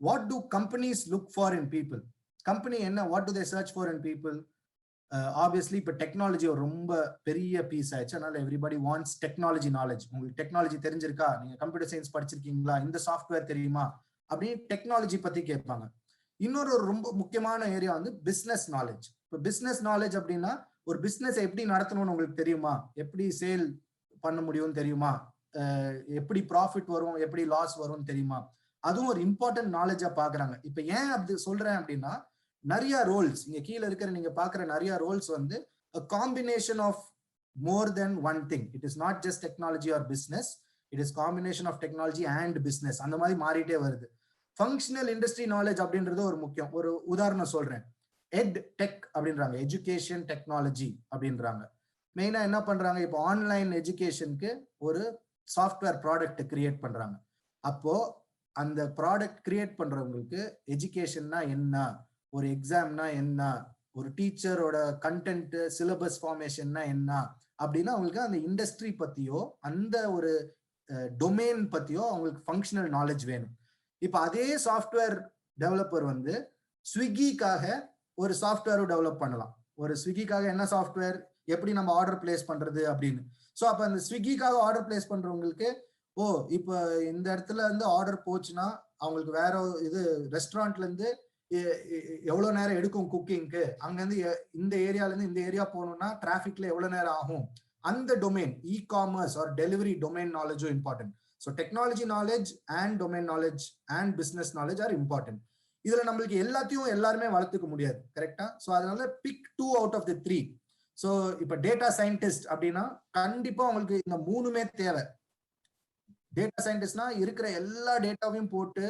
what do companies look for in people? Company என்ன, what do they search for in people? Obviously இப்போ டெக்னாலஜி ஒரு ரொம்ப பெரிய பீஸ் ஆயிடுச்சு. அதனால எவ்ரிபடி வாண்ட்ஸ் டெக்னாலஜி நாலேஜ். உங்களுக்கு டெக்னாலஜி தெரிஞ்சிருக்கா, நீங்க கம்ப்யூட்டர் சயின்ஸ் படிச்சிருக்கீங்களா, இந்த சாஃப்ட்வேர் தெரியுமா அப்படின்னு டெக்னாலஜி பத்தி கேட்பாங்க. இன்னொரு ரொம்ப முக்கியமான ஏரியா வந்து பிசினஸ் நாலேஜ். இப்போ பிசினஸ் நாலேஜ் அப்படின்னா ஒரு பிசினஸ் எப்படி நடத்தணும்னு உங்களுக்கு தெரியுமா, எப்படி சேல் பண்ண முடியும்னு தெரியுமா, எப்படி ப்ராஃபிட் வரும், எப்படி லாஸ் வரும்னு தெரியுமா, அதுவும் ஒரு இம்பார்ட்டன்ட் நாலேஜா பாக்குறாங்க. இப்ப ஏன் அப்படி சொல்றேன் அப்படின்னா, நிறைய ரோல்ஸ் இங்க கீழே இருக்கிற நீங்க பாக்குற நிறைய ரோல்ஸ் வந்து a combination of more than one thing. It is not just technology or business, it is combination of technology and business. அந்த மாதிரி மாறிட்டே வருது. ஃபங்க்ஷனல் இண்டஸ்ட்ரி நாலேஜ் அப்படின்றது ஒரு முக்கியம். ஒரு உதாரணம் சொல்றேன், எட் டெக் அப்படின்றாங்க, எஜுகேஷன் டெக்னாலஜி அப்படின்றாங்க. மெயினா என்ன பண்றாங்க, இப்போ ஆன்லைன் எஜுகேஷனுக்கு ஒரு சாஃப்ட்வேர் ப்ராடக்ட் கிரியேட் பண்றாங்க. அப்போ அந்த ப்ராடக்ட் கிரியேட் பண்றவங்களுக்கு எஜுகேஷன்னா என்ன, ஒரு எக்ஸாம்னா என்ன, ஒரு டீச்சரோட கண்டென்ட் சிலபஸ் ஃபார்மேஷன்னா என்ன அப்படின்னா அவங்களுக்கு அந்த இண்டஸ்ட்ரி பத்தியோ அந்த ஒரு டொமைன் பத்தியோ அவங்களுக்கு ஃபங்க்ஷனல் நாலேஜ் வேணும். இப்போ அதே சாஃப்ட்வேர் டெவலப்பர் வந்து ஸ்விக்கிக்காக ஒரு சாஃப்ட்வேர் டெவலப் பண்ணலாம். ஒரு ஸ்விக்கிக்காக என்ன சாஃப்ட்வேர், எப்படி நம்ம ஆர்டர் பிளேஸ் பண்றது அப்படின்னு. ஸோ அப்ப அந்த ஸ்விக்கிக்காக ஆர்டர் பிளேஸ் பண்றவங்களுக்கு, ஓ இப்போ இந்த இடத்துல இருந்து ஆர்டர் போச்சுன்னா அவங்களுக்கு வேற இது ரெஸ்டாரண்ட்ல இருந்து எவ்வளவு நேரம் எடுக்கும் குக்கிங்க்கு, அங்கிருந்து இந்த ஏரியால இருந்து இந்த ஏரியா போகணும்னா டிராபிக்ல எவ்வளவு நேரம் ஆகும், அந்த domain e commerce or delivery domain நாலேஜும் important. So technology knowledge and domain knowledge and business knowledge are important. இதுல நம்மளுக்கு எல்லாத்தையும் எல்லாருமே வளர்த்துக்க முடியாது, கரெக்டா? ஸோ அதனால pick 2 out of the 3. So இப்ப டேட்டா சயின்டிஸ்ட் அப்படின்னா கண்டிப்பா உங்களுக்கு இந்த 3மே தேவை. டேட்டா சயின்டிஸ்ட்னா இருக்கிற எல்லா டேட்டாவையும் போட்டு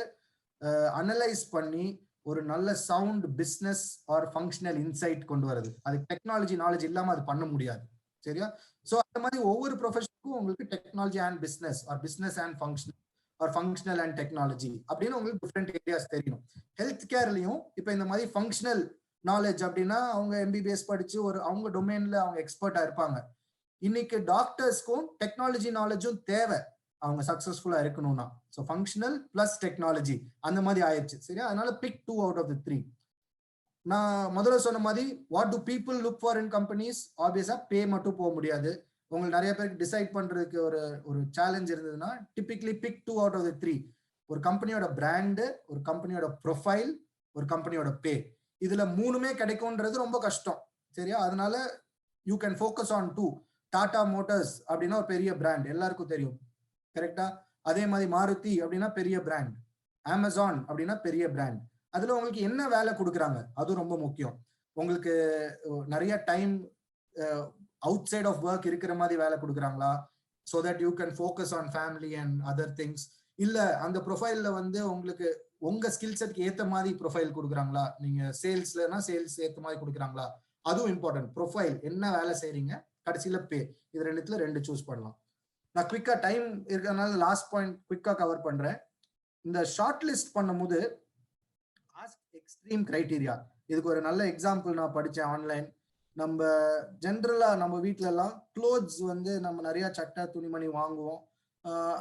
அனலைஸ் பண்ணி ஒரு நல்ல sound business or functional insight கொண்டு வருது. அது டெக்னாலஜி நாலேஜ் இல்லாம அது பண்ண முடியாது, சரியா? சோ அந்த மாதிரி ஒவ்வொரு ப்ரொஃபஷனுக்கும் உங்களுக்கு technology and business or business and functional or functional and technology அப்படின்னு உங்களுக்கு டிஃப்ரெண்ட் ஏரியாஸ் தெரியணும். ஹெல்த் கேர்லயும் இப்ப இந்த மாதிரி ஃபங்க்ஷனல் நாலேஜ் அப்படின்னா அவங்க எம்பிபிஎஸ் படிச்சு ஒரு அவங்க டொமைன்ல அவங்க எக்ஸ்பர்ட்டா இருப்பாங்க. இன்னைக்கு டாக்டர்ஸ்க்கும் டெக்னாலஜி நாலேஜும் தேவை அவங்க சக்சஸ்ஃபுல்லா இருக்கணும்னா. ஸோ ஃபங்க்ஷனல் பிளஸ் டெக்னாலஜி அந்த மாதிரி ஆயிடுச்சு, சரியா? அதனால பிக் 2 out of the 3. நான் முதல்ல சொன்ன மாதிரி what do people look for in companies, ஆப்வியஸா பே மட்டும் போக முடியாது. உங்களுக்கு நிறைய பேருக்கு டிசைட் பண்றதுக்கு ஒரு சேலஞ்ச் இருந்ததுன்னா டிபிக்லி பிக் 2 out of the 3. ஒரு கம்பெனியோட பிராண்டு, ஒரு கம்பெனியோட ப்ரொஃபைல், ஒரு கம்பெனியோட பே, இதுல 3மே கிடைக்கும்ன்றது ரொம்ப கஷ்டம், சரியா? அதனால you can focus on 2. Tata Motors அப்படின்னா ஒரு பெரிய பிராண்ட், எல்லாருக்கும் தெரியும், கரெக்டா? அதே மாதிரி மாருதி அப்படின்னா பெரிய பிராண்ட், அமேசான் அப்படின்னா பெரிய பிராண்ட். அதுல உங்களுக்கு என்ன வேலை கொடுக்குறாங்க அது ரொம்ப முக்கியம். உங்களுக்கு நிறைய time outside of work இருக்கிற மாதிரி வேலை கொடுக்குறாங்களா, so that you can focus on family and other things. இல்ல அந்த ப்ரொஃபைல்ல வந்து உங்களுக்கு உங்க ஸ்கில் செட்க்கு ஏத்த மாதிரி ப்ரொஃபைல் கொடுக்குறாங்களா, நீங்க சேல்ஸ்லனா சேல்ஸ் ஏத்த மாதிரி கொடுக்குறாங்களா, அதுவும் இம்பார்ட்டன்ட். ப்ரொஃபைல் என்ன வேலை செய்றீங்க, கடைசியில பே, இது ரெண்டுத்துல 2 சூஸ் பண்ணலாம். நான் குவிக்கா டைம் இருக்கிறதுனால லாஸ்ட் பாயிண்ட் குவிக்கா கவர் பண்றேன். இந்த ஷார்ட் லிஸ்ட் பண்ணும்போது ஆஸ்க் எக்ஸ்ட்ரீம் கிரைட்டீரியா. இதுக்கு ஒரு நல்ல எக்ஸாம்பிள் நான் படிச்சேன் ஆன்லைன். நம்ம ஜென்ரலா நம்ம வீட்டுல எல்லாம் க்ளோத்ஸ் வந்து நம்ம நிறைய சட்டை துணிமணி வாங்குவோம்.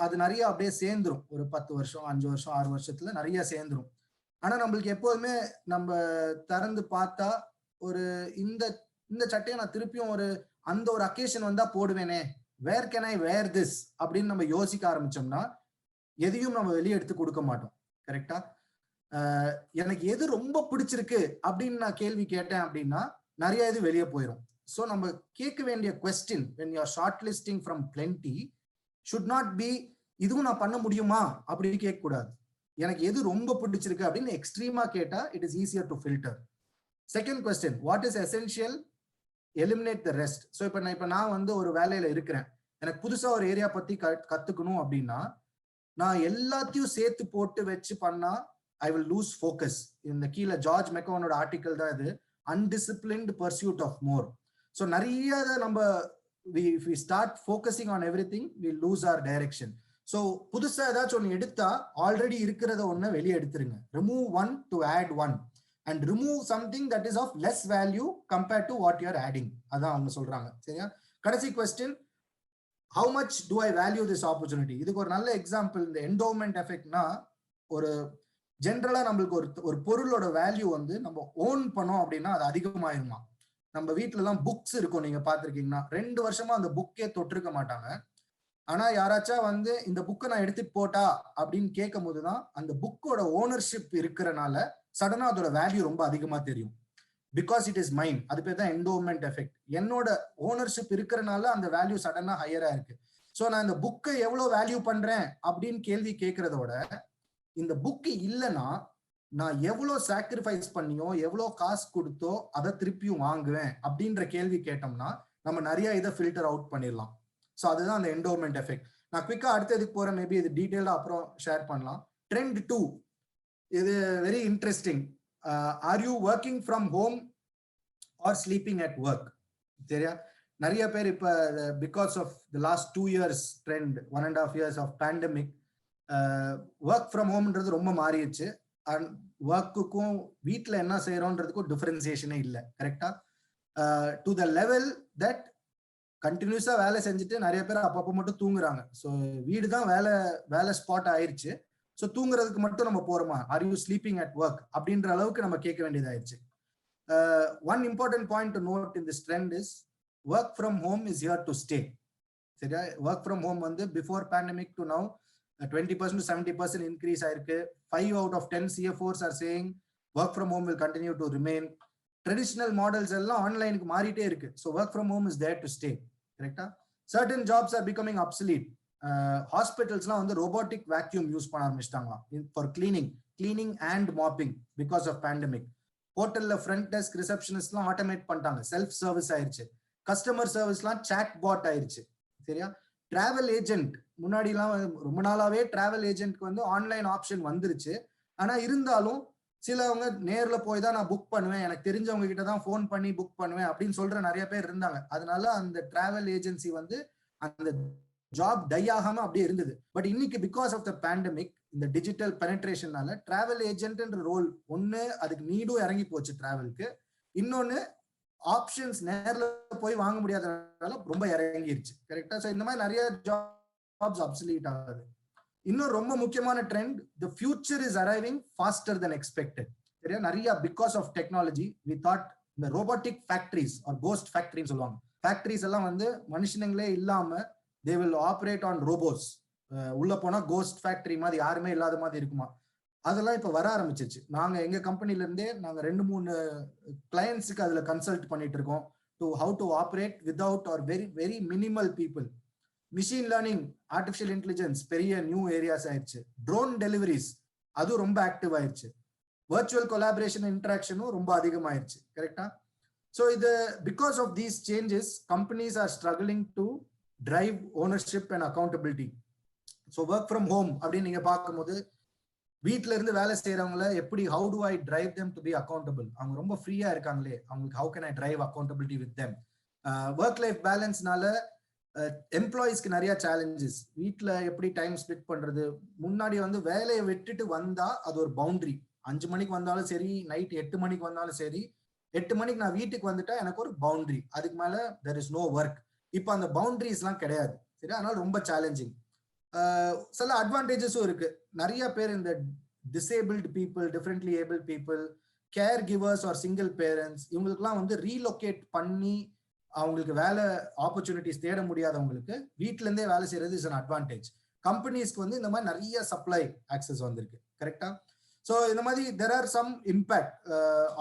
அது நிறைய அப்படியே சேர்ந்துரும், ஒரு 10 வருஷம் 5 வருஷம் 6 வருஷத்துல நிறைய சேர்ந்துரும். ஆனா நம்மளுக்கு எப்போதுமே நம்ம திறந்து பார்த்தா ஒரு இந்த இந்த சட்டையை நான் திருப்பியும் அந்த ஒரு அக்கேஷன் வந்தா போடுவேனே, where can I where this அப்படின்னு நம்ம யோசிக்க ஆரம்பிச்சோம்னா எதையும் நம்ம வெளியே எடுத்து கொடுக்க மாட்டோம், கரெக்டா? எனக்கு எது ரொம்ப பிடிச்சிருக்கு அப்படின்னு நான் கேள்வி கேட்டேன் அப்படின்னா நிறைய இது வெளியே போயிடும். ஸோ நம்ம கேட்க வேண்டிய question when you are shortlisting from plenty should not be இதுவும் நான் பண்ண முடியுமா அப்படின்னு கேட்கக்கூடாது. எனக்கு எது ரொம்ப பிடிச்சிருக்கு அப்படின்னு எக்ஸ்ட்ரீமா கேட்டா it is easier to filter. Second question, what is essential, eliminate the rest. So இப்போ நான் வந்து ஒரு வேலையில இருக்கிறேன், எனக்கு புதுசா ஒரு ஏரியா பத்தி கத்துக்கணும் அப்படின்னா நான் எல்லாத்தையும் சேர்த்து போட்டு வச்சு பண்ணா ஐ வில் லூஸ் ஃபோக்கஸ். இந்த கீழே ஜார்ஜ் மெக்கோனோட ஆர்டிக்கல் தான் இது, அன்டிசிப்ளின்ட் பர்சியூட் ஆஃப் மோர். ஸோ நிறைய நம்ம if we start focusing on everything we lose our direction. So புதுசா ஏதாச்சும் ஒன்று எடுத்தா ஆல்ரெடி இருக்கிறத ஒன்று வெளியே எடுத்துருங்க. Remove one to add one and remove something that is of less value compared to what you are adding. அதான் அவங்க சொல்றாங்க, சரியா? கடைசி question, how much do I value this opportunity? இதுக்கு ஒரு நல்ல எக்ஸாம்பிள் இந்த என்டோமெண்ட் எஃபெக்ட்னா, ஒரு ஜென்ரலா நம்மளுக்கு ஒரு பொருளோட வேல்யூ வந்து நம்ம ஓன் பண்ணோம் அப்படின்னா அது அதிகமாயிருமா. நம்ம வீட்டுல எல்லாம் புக்ஸ் இருக்கும், நீங்க பாத்திருக்கீங்கன்னா 2 வருஷமா அந்த புக்கே தொட்டிருக்க மாட்டாங்க. ஆனா யாராச்சா வந்து இந்த புக்கை நான் எடுத்துட்டு போட்டா அப்படின்னு கேட்கும் போதுதான் அந்த புக்கோட ஓனர்ஷிப் இருக்கிறனால சடனா அதோட வேல்யூ ரொம்ப அதிகமா தெரியும். Because it is mind. அது பேர் தான் என்டோமெண்ட் எஃபெக்ட். என்னோட ஓனர்ஷிப் இருக்கிறனால அந்த வேல்யூ சடனா ஹையரா இருக்கு. ஸோ நான் இந்த புக்கை எவ்வளவு வேல்யூ பண்றேன் அப்படின்னு கேள்வி கேட்கறதோட இந்த புக்கு இல்லைன்னா நான் எவ்வளவு சாக்ரிஃபைஸ் பண்ணியோ எவ்வளவு காசு கொடுத்தோ அதை திருப்பியும் வாங்குவேன் அப்படின்ற கேள்வி கேட்டோம்னா நம்ம நிறைய இதை ஃபில்டர் அவுட் பண்ணிடலாம். ஸோ அதுதான் அந்த என்டோமெண்ட் எஃபெக்ட். நான் குவிக்கா அடுத்ததுக்கு போறேன், மேபி இது டீட்டெயிலா அப்புறம் ஷேர் பண்ணலாம். ட்ரெண்ட் 2, இது very interesting. Are you working from home or sleeping at work? சரியா? நிறைய பேர் இப்ப because of the last 2 years trend, 1.5 years of pandemic, work from ஹோம்ன்றது ரொம்ப மாறிடுச்சு. அண்ட் ஒர்க்குக்கும் வீட்டில் என்ன செய்யறோன்றதுக்கும் டிஃபரன்சியேஷனே இல்லை, கரெக்டா? டு த லெவல் தட் கண்டினியூஸா வேலை செஞ்சுட்டு நிறைய பேர் அப்பப்போ மட்டும் தூங்குறாங்க. ஸோ வீடு தான் வேலை ஸ்பாட் ஆயிடுச்சு. ஸோ தூங்குறதுக்கு மட்டும் நம்ம போறோமா, are you sleeping at work அப்படின்ற அளவுக்கு நம்ம கேட்க வேண்டியதாயிருச்சு. One important point to note in this trend is work from home is here to stay. சரியா? ஒர்க் ஃப்ரம் ஹோம் வந்து before pandemic to now 20% to 70% increase ஆயிருக்கு. 5 out of 10 CFOs are saying work from home will continue to remain. Traditional models எல்லாம் ஆன்லைனுக்கு மாறிட்டே இருக்கு. So work from home is there to stay. கரெக்டா? Certain jobs are becoming obsolete. ஹாஸ்பிட்டல்ஸ்லாம் வந்து robotic vacuum use பண்ண ஆரம்பிச்சிட்டாங்களாம் for cleaning and mopping because of pandemic. ஹோட்டல்ல ஃப்ரண்ட் டெஸ்க் ரிசப்ஷனிஸ்ட்லாம் ஆட்டோமேட் பண்ணிட்டாங்க, செல்ஃப் சர்வீஸ் ஆயிருச்சு. கஸ்டமர் சர்வீஸ்லாம் சாட் பாட் ஆயிருச்சு. சரியா? டிராவல் ஏஜென்ட் முன்னாடிலாம் ரொம்ப நாளாவே டிராவல் ஏஜென்ட்க்கு வந்து ஆன்லைன் ஆப்ஷன் வந்துருச்சு. ஆனா இருந்தாலும் சிலவங்க நேர்ல போய் தான் நான் புக் பண்ணுவேன், எனக்கு தெரிஞ்சவங்க கிட்ட தான் ஃபோன் பண்ணி புக் பண்ணுவேன் அப்படின்னு சொல்ற நிறைய பேர் இருந்தாங்க. அதனால அந்த டிராவல் ஏஜென்சி வந்து அந்த ஜாப் டை ஆகாம அப்படியே இருந்தது. பட் இன்னைக்கு பிகாஸ் ஆஃப் த பேண்டமிக் இந்த டிஜிட்டல் பெனட்ரேஷனால டிராவல் ஏஜென்ட்ன்ற ரோல் ஒண்ணு அதுக்கு நீடும் இறங்கி போச்சு டிராவலுக்கு. இன்னொன்னு ஆப்ஷன்ஸ் நேர்ல போய் வாங்க முடியாதனால ரொம்ப இறங்கிருச்சு. கரெக்டா? ஸோ இந்த மாதிரி நிறைய ஜாப்ஸ் அப்சலீட் ஆகுது. இன்னும் ரொம்ப முக்கியமான trend, the future is arriving faster then expected. சரியா? நிறைய because of technology we thought இந்த ரோபோட்டிக் ஃபேக்டரிஸ் ஆர் கோஸ்ட் ஃபேக்டரின்னு சொல்லுவாங்க. ஃபேக்டரிஸ் எல்லாம் வந்து மனுஷனுங்களே இல்லாம they will operate on robots. உள்ள போனா கோஸ்ட் ஃபேக்டரி மாதிரி யாருமே இல்லாத மாதிரி இருக்குமா, அதெல்லாம் இப்ப வர ஆரம்பிச்சிச்சு. நாங்க எங்க கம்பெனில இருந்தே நாங்க 2-3 கிளையன்ட்ஸுக்கு அதுல கன்சல்ட் பண்ணிட்டு இருக்கோம் to how to operate without are very very minimal people. Machine learning, artificial intelligence பெரிய நியூ ஏரியாஸ் ஆயிடுச்சு. ட்ரோன் டெலிவரிஸ் அது ரொம்ப ஆக்டிவ் ஆயிடுச்சு. வர்ச்சுவல் கொலாபரேஷன் இன்டராக்ஷனும் ரொம்ப அதிகமாயிருச்சு. கரெக்டா? ஸோ இது because of these changes companies are struggling to drive ownership and accountability. So work from home அப்படின்னு நீங்க பார்க்கும்போது வீட்டுல இருந்து வேலை செய்யறவங்கள எப்படி how to I drive them to be accountable, அவங்க ரொம்ப ஃப்ரீயா இருக்காங்களே, அவங்களுக்கு how can I drive accountability with them. Work life பேலன்ஸ்னால எம்ப்ளாயிஸ்க்கு நிறைய சேலஞ்சஸ். வீட்டுல எப்படி டைம் ஸ்பிளிட் பண்றது, முன்னாடி வந்து வேலையை விட்டுட்டு வந்தா அது ஒரு பவுண்டரி. 5 மணிக்கு வந்தாலும் சரி, நைட் 8 மணிக்கு வந்தாலும் சரி, 8 மணிக்கு நான் வீட்டுக்கு வந்துட்டா எனக்கு ஒரு பவுண்டரி, அதுக்கு மேல தெர் இஸ் நோ ஒர்க். இப்போ அந்த பவுண்டரிஸ் எல்லாம் கிடையாது. சரி, அதனால ரொம்ப சேலஞ்சிங். சில அட்வான்டேஜஸும் இருக்கு. நிறைய பேர் இந்த disabled people, differently able people, caregivers or single parents, இவங்களுக்குலாம் வந்து ரீலொகேட் பண்ணி அவங்களுக்கு வேலை ஆப்பர்ச்சுனிட்டிஸ் தேட முடியாதவங்களுக்கு வீட்டுல இருந்தே வேலை செய்யறது இஸ் அன் அட்வான்டேஜ். கம்பெனிஸ்க்கு வந்து இந்த மாதிரி நிறைய சப்ளை ஆக்சஸ் வந்திருக்கு. கரெக்டா? ஸோ இந்த மாதிரி there are some impact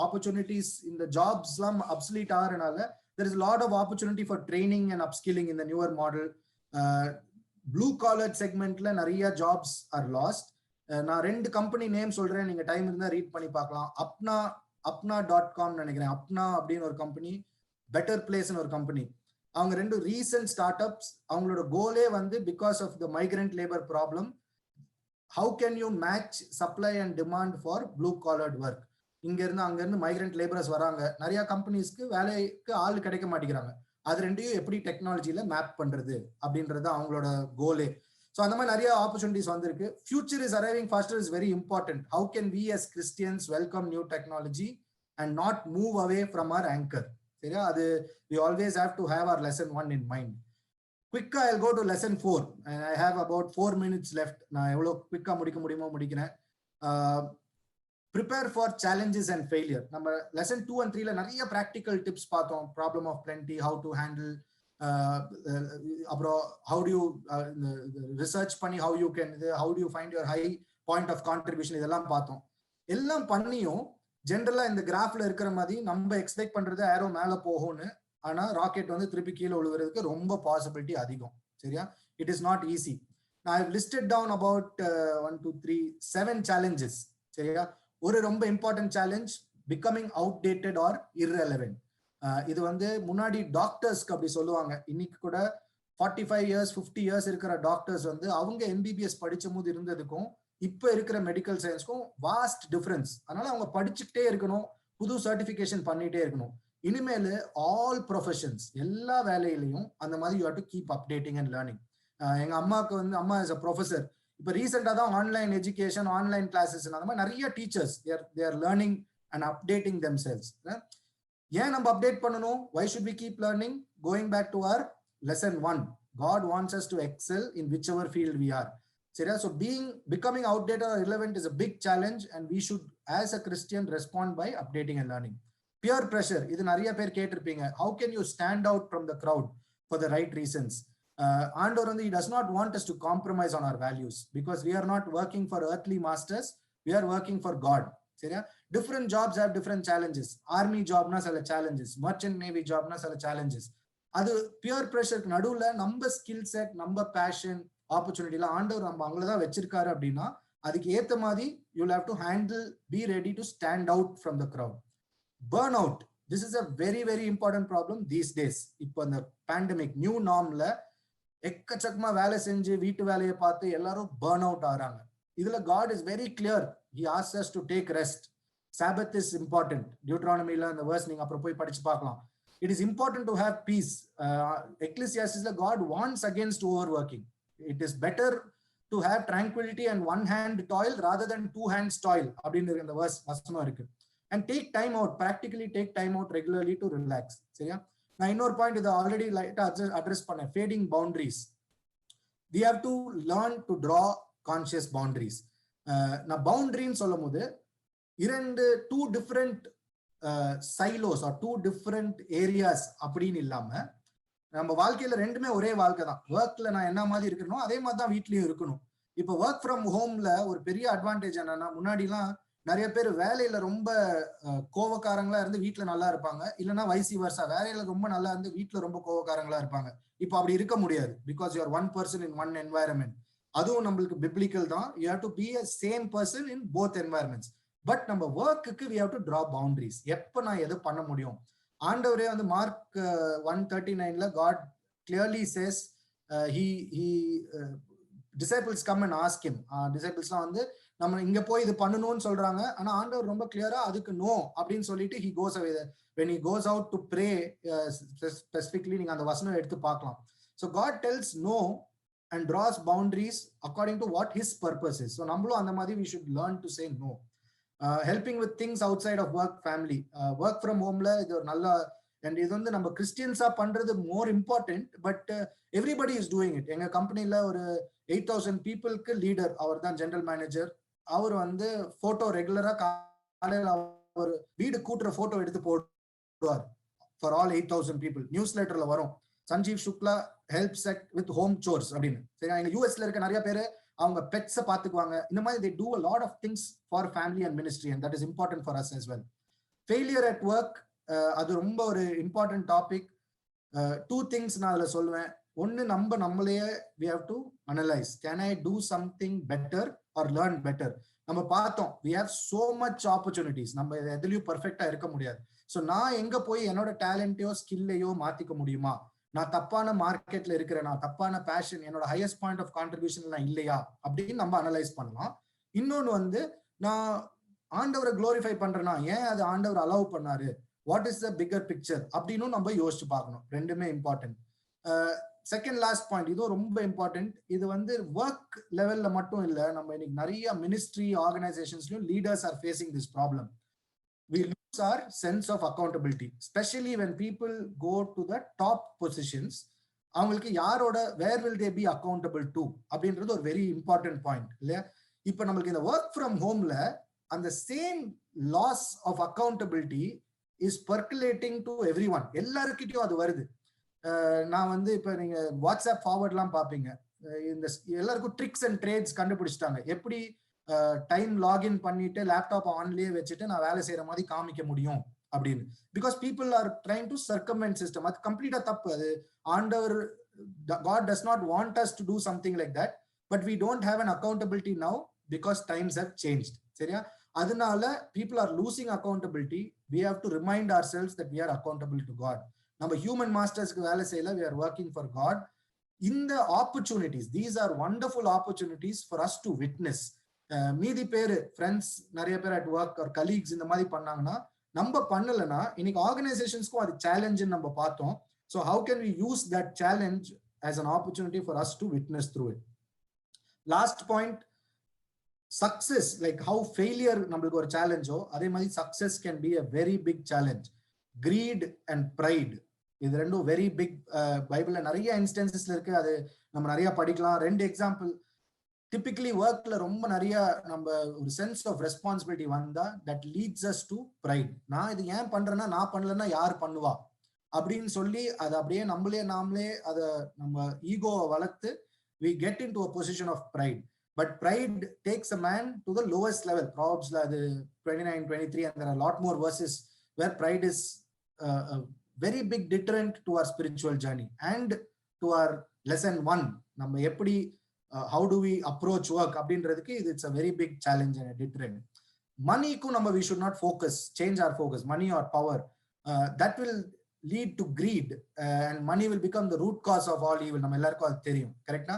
opportunities. இந்த ஜாப்ஸ் எல்லாம் அப்சலீட் ஆகிறனால there is lot of opportunity for training and upskilling இந்த நியூவர் மாடல். ப்ளூ காலர் செக்மெண்ட்ல நிறைய ஜாப்ஸ் ஆர் லாஸ்ட். நான் 2 கம்பெனி நேம் சொல்றேன், நீங்க டைம் இருந்தா ரீட் பண்ணி பார்க்கலாம். apna.com நினைக்கிறேன். அப்னா அப்படின்னு ஒரு கம்பெனி, பெட்டர் பிளேஸ்னு ஒரு கம்பெனி. அவங்க 2 ரீசன்ட் ஸ்டார்ட் அப்ஸ். அவங்களோட கோலே வந்து because of the migrant labour problem, how can you match supply and demand for blue collared work. இங்க இருந்து அங்க இருந்து மைக்ரண்ட் லேபரர்ஸ் வராங்க, நிறைய கம்பெனிஸ்க்கு வேலைக்கு ஆள் கிடைக்க மாட்டேங்கிறாங்க. அது ரெண்டையும் எப்படி டெக்னாலஜியில மேப் பண்றது அப்படின்றது அவங்களோட கோலே. ஸோ அந்த மாதிரி நிறைய ஆப்பர்ச்சுனிட்டிஸ் வந்திருக்கு. Future is arriving faster is very important. How can we as Christians welcome new technology and not move away from our anchor. சரியா? அது we always have to have our lesson 1 in mind. Quick, I'll go to lesson 4 and I have about 4 minutes left. நான் எவ்வளவு குவிக்கா முடிக்க முடியுமோ முடிக்கிறேன். prepare for challenges and failure. நம்ம lesson 2 and 3ல நிறைய practical tips பார்த்தோம். problem of plenty, how to handle, அப்புறம் how do you research பண்ணி how you can, how do you find your high point of contribution, இதெல்லாம் பார்த்தோம். எல்லாம் பண்ணியும் ஜென்ரலா இந்த கிராஃப்ல இருக்கிற மாதிரி நம்ம எக்ஸ்பெக்ட் பண்றது ஏரோ மேல போகும்னு, ஆனா ராக்கெட் வந்து திருப்பி கீழே விழுகிறதுக்கு ரொம்ப பாசிபிலிட்டி அதிகம். சரியா? It is not easy. நான் I listed down about 1 2 3 7 challenges. சரியா? ஒரு ரொம்ப important challenge, becoming outdated or irrelevant. இது வந்து முன்னாடி டாக்டர்ஸ்க்கு அப்படி சொல்லுவாங்க. இன்னைக்கு கூட 45 years 50 years இருக்கிற டாக்டர்ஸ் வந்து அவங்க MBBS படிச்ச போது இருந்ததுக்கும் இப்ப இருக்கிற மெடிக்கல் சயின்ஸ்க்கும் வாஸ்ட் டிஃபரன்ஸ். அதனால அவங்க படிச்சுக்கிட்டே இருக்கணும், புது சர்டிபிகேஷன் பண்ணிட்டே இருக்கணும். இனிமேல் ஆல் ப்ரொஃபஷன்ஸ், எல்லா வேலையிலையும் அந்த மாதிரி you have to keep updating and learning. எங்க அம்மாவுக்கு வந்து, அம்மா இஸ் அ ப்ரொஃபசர். இப்போ ரீசெண்டாக தான் ஆன்லைன் எஜுகேஷன், ஆன்லைன் கிளாஸஸ், அந்த மாதிரி நிறைய teachers they are learning and updating themselves. ஏன் நம்ம அப்டேட் பண்ணணும்? why should we keep learning? Going back to our lesson 1, God wants us to excel in whichever field we are. சரியா? So becoming outdated or irrelevant is a big challenge, and we should as a Christian respond by updating and learning. Peer pressure, இது நிறைய பேர் கேட்டிருப்பீங்க. How can you stand out from the crowd for the right reasons? ஆண்டவர் வந்து he does not want us to compromise on our values, because we are not working for earthly masters, we are working for God. சரியா? Different jobs have different challenges. Army jobனா சில challenges, merchant navy jobனா சில challenges. அது pier ப்ரெஷருக்கு நடுவுல நம்ம skill set, நம்ம passion, ஆப்பர்ச்சுனிட்டில ஆண்டவர் நம்ம அங்கதான் வச்சிருக்காரு அப்படின்னா அதுக்கு ஏத்த மாதிரி you have to handle, be ready to stand out from the crowd. Burn out, this is a very very important problem these days. இப்போ அந்த பேண்டமிக் நியூ நார்ம்ல எக்கச்சக்கமா வேலை செஞ்சு வீட்டு வேலையை பார்த்து எல்லாரும் பர்ன் அவுட் ஆகிறாங்க. இதுல God is very clear. He asks us to take rest. Sabbath is important. டியூட்ரானமில அந்த வேர்ஸ் நீங்க அப்புறம் போய் படிச்சு பார்க்கலாம். It is important to have peace. Ecclesiastes, God warns against overworking. It is better to have tranquility and one hand toil rather than two hands toil. அப்படின்ற இந்த verse வசனம் இருக்கு. And take time out, practically take time out regularly to relax. சரியா? நான் இன்னொரு point இதை already லைட்டா address பண்ணேன், fading boundaries. We have to learn to draw conscious boundaries. நான் பவுண்டரின்னு சொல்லும் போது two different silos or 2 different areas அப்படின்னு இல்லாம நம்ம வாழ்க்கையில ரெண்டுமே ஒரே வாழ்க்கை தான். ஒர்க்ல நான் என்ன மாதிரி இருக்கணும் அதே மாதிரி தான் வீட்லயும் இருக்கணும். இப்போ ஒர்க் ஃப்ரம் ஹோம்ல ஒரு பெரிய அட்வான்டேஜ் என்னன்னா, முன்னாடி எல்லாம் நிறைய பேர் வேலையில ரொம்ப கோவக்காரங்களா இருந்து வீட்டுல நல்லா இருப்பாங்க, இல்லைன்னா வைசி வர்சா, வேலையில ரொம்ப நல்லா இருந்து வீட்டுல ரொம்ப கோவக்காரங்களா இருப்பாங்க. இப்போ அப்படி இருக்க முடியாது, because you are one person in one environment. அதுவும் நம்மளுக்கு பிப்ளிக்கல் தான். You have to be a same person in both environments. But நம்ம ஒர்க்குக்கு we have to draw boundaries. எப்ப நான் எது பண்ண முடியும்? ஆண்டவரே வந்து மார்க் 1:39ல God clearly says he disciples come and ask him. disciplesலாம் வந்து நம்ம இங்க போய் இது பண்ணணும்னு சொல்றாங்க, ஆனா ஆண்டவர் ரொம்ப கிளியரா அதுக்கு நோ அப்படின்னு சொல்லிட்டு he goes away. When he goes out to pray, specifically நீங்க அந்த வசனம் எடுத்து பார்க்கலாம். So God tells no and draws boundaries according to what his purpose is. So நம்மளும் அந்த மாதிரி we should learn to say no. Helping with things outside of work, family. Work from homeல இது ஒரு நல்ல, and இது வந்து நம்ம கிறிஸ்டியன்ஸா பண்றது more important, but everybody is doing it. எங்க கம்பெனில ஒரு 8,000 பீப்புளுக்கு லீடர், அவர் தான் ஜெனரல் மேனேஜர். அவர் வந்து போட்டோ ரெகுலரா காலையில ஒரு வீடு கூட்டுற போட்டோ எடுத்து போடுவார் ஃபார் ஆல் 8,000 பீப்புள். நியூஸ் லெட்டர்ல வரும், Sanjeev Shukla helps with home chores அப்படின்னு. சரி, எங்க யூஎஸ்ல இருக்க நிறைய பேரு அவங்க பெட்ஸை பார்த்துக்குவாங்க. இந்த மாதிரி they do a lot of things for family and ministry, and that is important for us as well. Failure at work, அது ரொம்ப ஒரு இம்பார்ட்டன்ட் டாபிக். 2 things நான் அதுல சொல்லுவேன். ஒன்னு, நம்மளையே we have to analyze. Can I do something better or learn better? நம்ம பார்த்தோம், we have so much opportunities. நம்ம எதுலயும் பர்ஃபெக்டா இருக்க முடியாது. ஸோ நான் எங்க போய் என்னோட டேலண்ட்டையோ ஸ்கில்லையோ மாத்திக்க முடியுமா? நான் தப்பான மார்க்கெட்ல இருக்கிறேன், நான் தப்பான பேஷன், என்னோட ஹையஸ்ட் பாயிண்ட் ஆஃப் கான்ட்ரிபியூஷன் நான் இல்லையா அப்படின்னு நம்ம அனலைஸ் பண்ணலாம். இன்னொன்னு வந்து, நான் ஆண்டவரை குளோரிஃபை பண்றேன்னா ஏன் அது ஆண்டவர் அலோவ் பண்ணாரு, what is the bigger picture அப்படின்னு நம்ம யோசிச்சு பார்க்கணும். ரெண்டுமே இம்பார்ட்டன்ட். செகண்ட் லாஸ்ட் பாயிண்ட், இதுவும் ரொம்ப இம்பார்ட்டன்ட். இது வந்து ஒர்க் லெவல்ல மட்டும் இல்லை, நம்ம இன்னைக்கு நிறைய மினிஸ்ட்ரி ஆர்கனைசேஷன்ஸ்லயும் leaders are facing this problem. We lose our sense of accountability, especially when people go to the top positions. அவங்களுக்கு யாரோட where will they be accountable to அப்படின்றது ஒரு வெரி இம்பார்ட்டன்ட் பாயிண்ட் இல்லையா? இப்போ நம்மளுக்கு இந்த ஒர்க் ஃப்ரம் ஹோம்ல அந்த same loss of accountability is percolating to everyone. எல்லாருக்கிட்டையும் அது வருது. நான் வந்து இப்போ நீங்க வாட்ஸ்அப் ஃபார்வர்ட்லாம் பார்ப்பீங்க, இந்த எல்லாருக்கும் ட்ரிக்ஸ் அண்ட் ட்ரேட்ஸ் கண்டுபிடிச்சிட்டாங்க. எப்படி டைம் லாகின் பண்ணிட்டு லேப்டாப் ஆன்லயே வச்சுட்டு நான் வேலை செய்யற மாதிரி காமிக்க முடியும் அப்படின்னு. Because people are trying to circumvent system. அது கம்ப்ளீட்டா தப்பு. அது ஆண்டவர், God does not want us to do something like that, but we don't have an accountability now because times have changed. சரியா? அதனால people are losing accountability. We have to remind ourselves that we are accountable to God. நம்ம human மாஸ்டர்ஸ்க்கு வேலை செய்யல, we are working for God. இந்த opportunities, these are wonderful opportunities for us to witness. மீதி பேரு friends நிறைய பேர் at work or colleagues இந்த மாதிரி பண்ணாங்கன்னா, நம்ம பண்ணலன்னா இன்னைக்கு ஆர்கனைசேஷன்ஸ்க்கும் அது சேலஞ்சுன்னு நம்ம பார்த்தோம். So how can we use that challenge as an opportunity for us to witness through it. Last point, success, like how failure நம்மளுக்கு ஒரு சேலஞ்சோ அதே மாதிரி success can be a very big challenge. Greed and pride, இது ரெண்டும் very big. பைபிள்ல நிறைய இன்ஸ்டன்சஸ்ல இருக்கு, அது நம்ம நிறைய படிக்கலாம். 2 எக்ஸாம்பிள். டிபிக்கலி ஒர்க்ல ரொம்ப நிறைய நம்ம ஒரு சென்ஸ் ஆஃப் ரெஸ்பான்சிபிலிட்டி வந்தா that leads us to pride. நான் இது ஏன் பண்றேன்னா, நான் பண்ணலன்னா யார் பண்ணுவா அப்படின்னு சொல்லி அதை அப்படியே நாமளே அதை நம்ம ஈகோவை வளர்த்து we get into a position of pride. But pride takes a man to the lowest level. Proverbs la adu 29-23, and there are a lot more verses where pride is a very big deterrent to our spiritual journey and to our lesson 1. நம்ம எப்படி how do we approach work அப்படின்றதுக்கு it's a very big challenge and a deterrent. Money ku நம்ம we should not focus, change our focus. Money or power, that will lead to greed, and money will become the root cause of all evil. நம்ம எல்லாருக்கும் அது தெரியும், கரெக்ட்டா?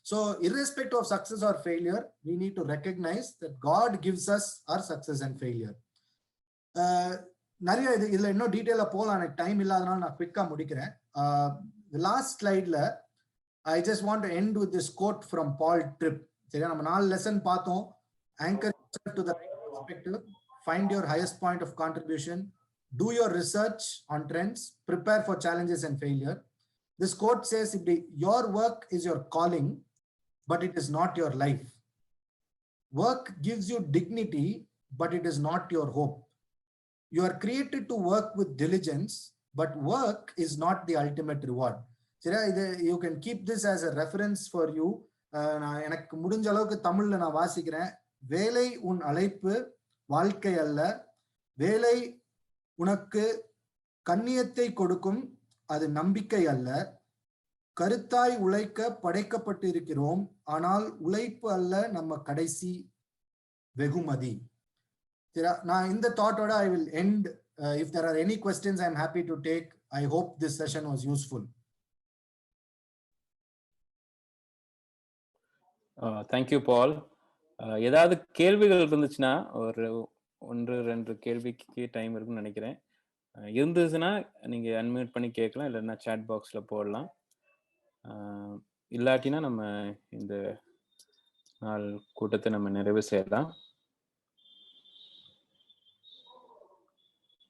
So irrespective of success or failure, we need to recognize that God gives us our success and failure. நிறைய இதுல இன்னும் டீடைலா போலாம், எனக்கு டைம் இல்லாதனால நான் குவிக்கா முடிக்கிறேன். The last slideல I just want to end with this quote from Paul Tripp. சரியா, நம்ம 4 லெசன் பார்த்தோம். Anchor yourself to the right perspective, find your highest point of contribution, do your research on trends, prepare for challenges and failure. This quote says, your work is your calling, but it is not your life. Work gives you dignity, but it is not your hope. You are created to work with diligence, but work is not the ultimate reward. You can keep this as a reference for you. எனக்கு முடிஞ்ச அளவுக்கு தமிழ்ல நான் வாசிக்கிறேன். வேலை உன் அழைப்பு, வாழ்க்கை அல்ல. வேலை உனக்கு கண்ணியத்தை கொடுக்கும், அது நம்பிக்கை அல்ல. கருத்தாய் உழைக்க படைக்கப்பட்டு இருக்கிறோம், ஆனால் உழைப்பு அல்ல நம்ம கடைசி வெகுமதி. நான் இந்த தாட்டோட I will end. If there are any questions, I am happy to take. I hope this session was useful. Thank you, Paul. ஏதாவது கேள்விகள் இருந்துச்சுன்னா ஒரு 1-2 கேள்விக்கு டைம் இருக்குன்னு நினைக்கிறேன். இருந்துச்சுன்னா நீங்க அன்மியூட் பண்ணி கேட்கலாம், இல்லைன்னா சாட் பாக்ஸ்ல போடலாம். இல்லாட்டினா நம்ம இந்த நாள் கூட்டத்தை நம்ம நிறைவு செய்யலாம்.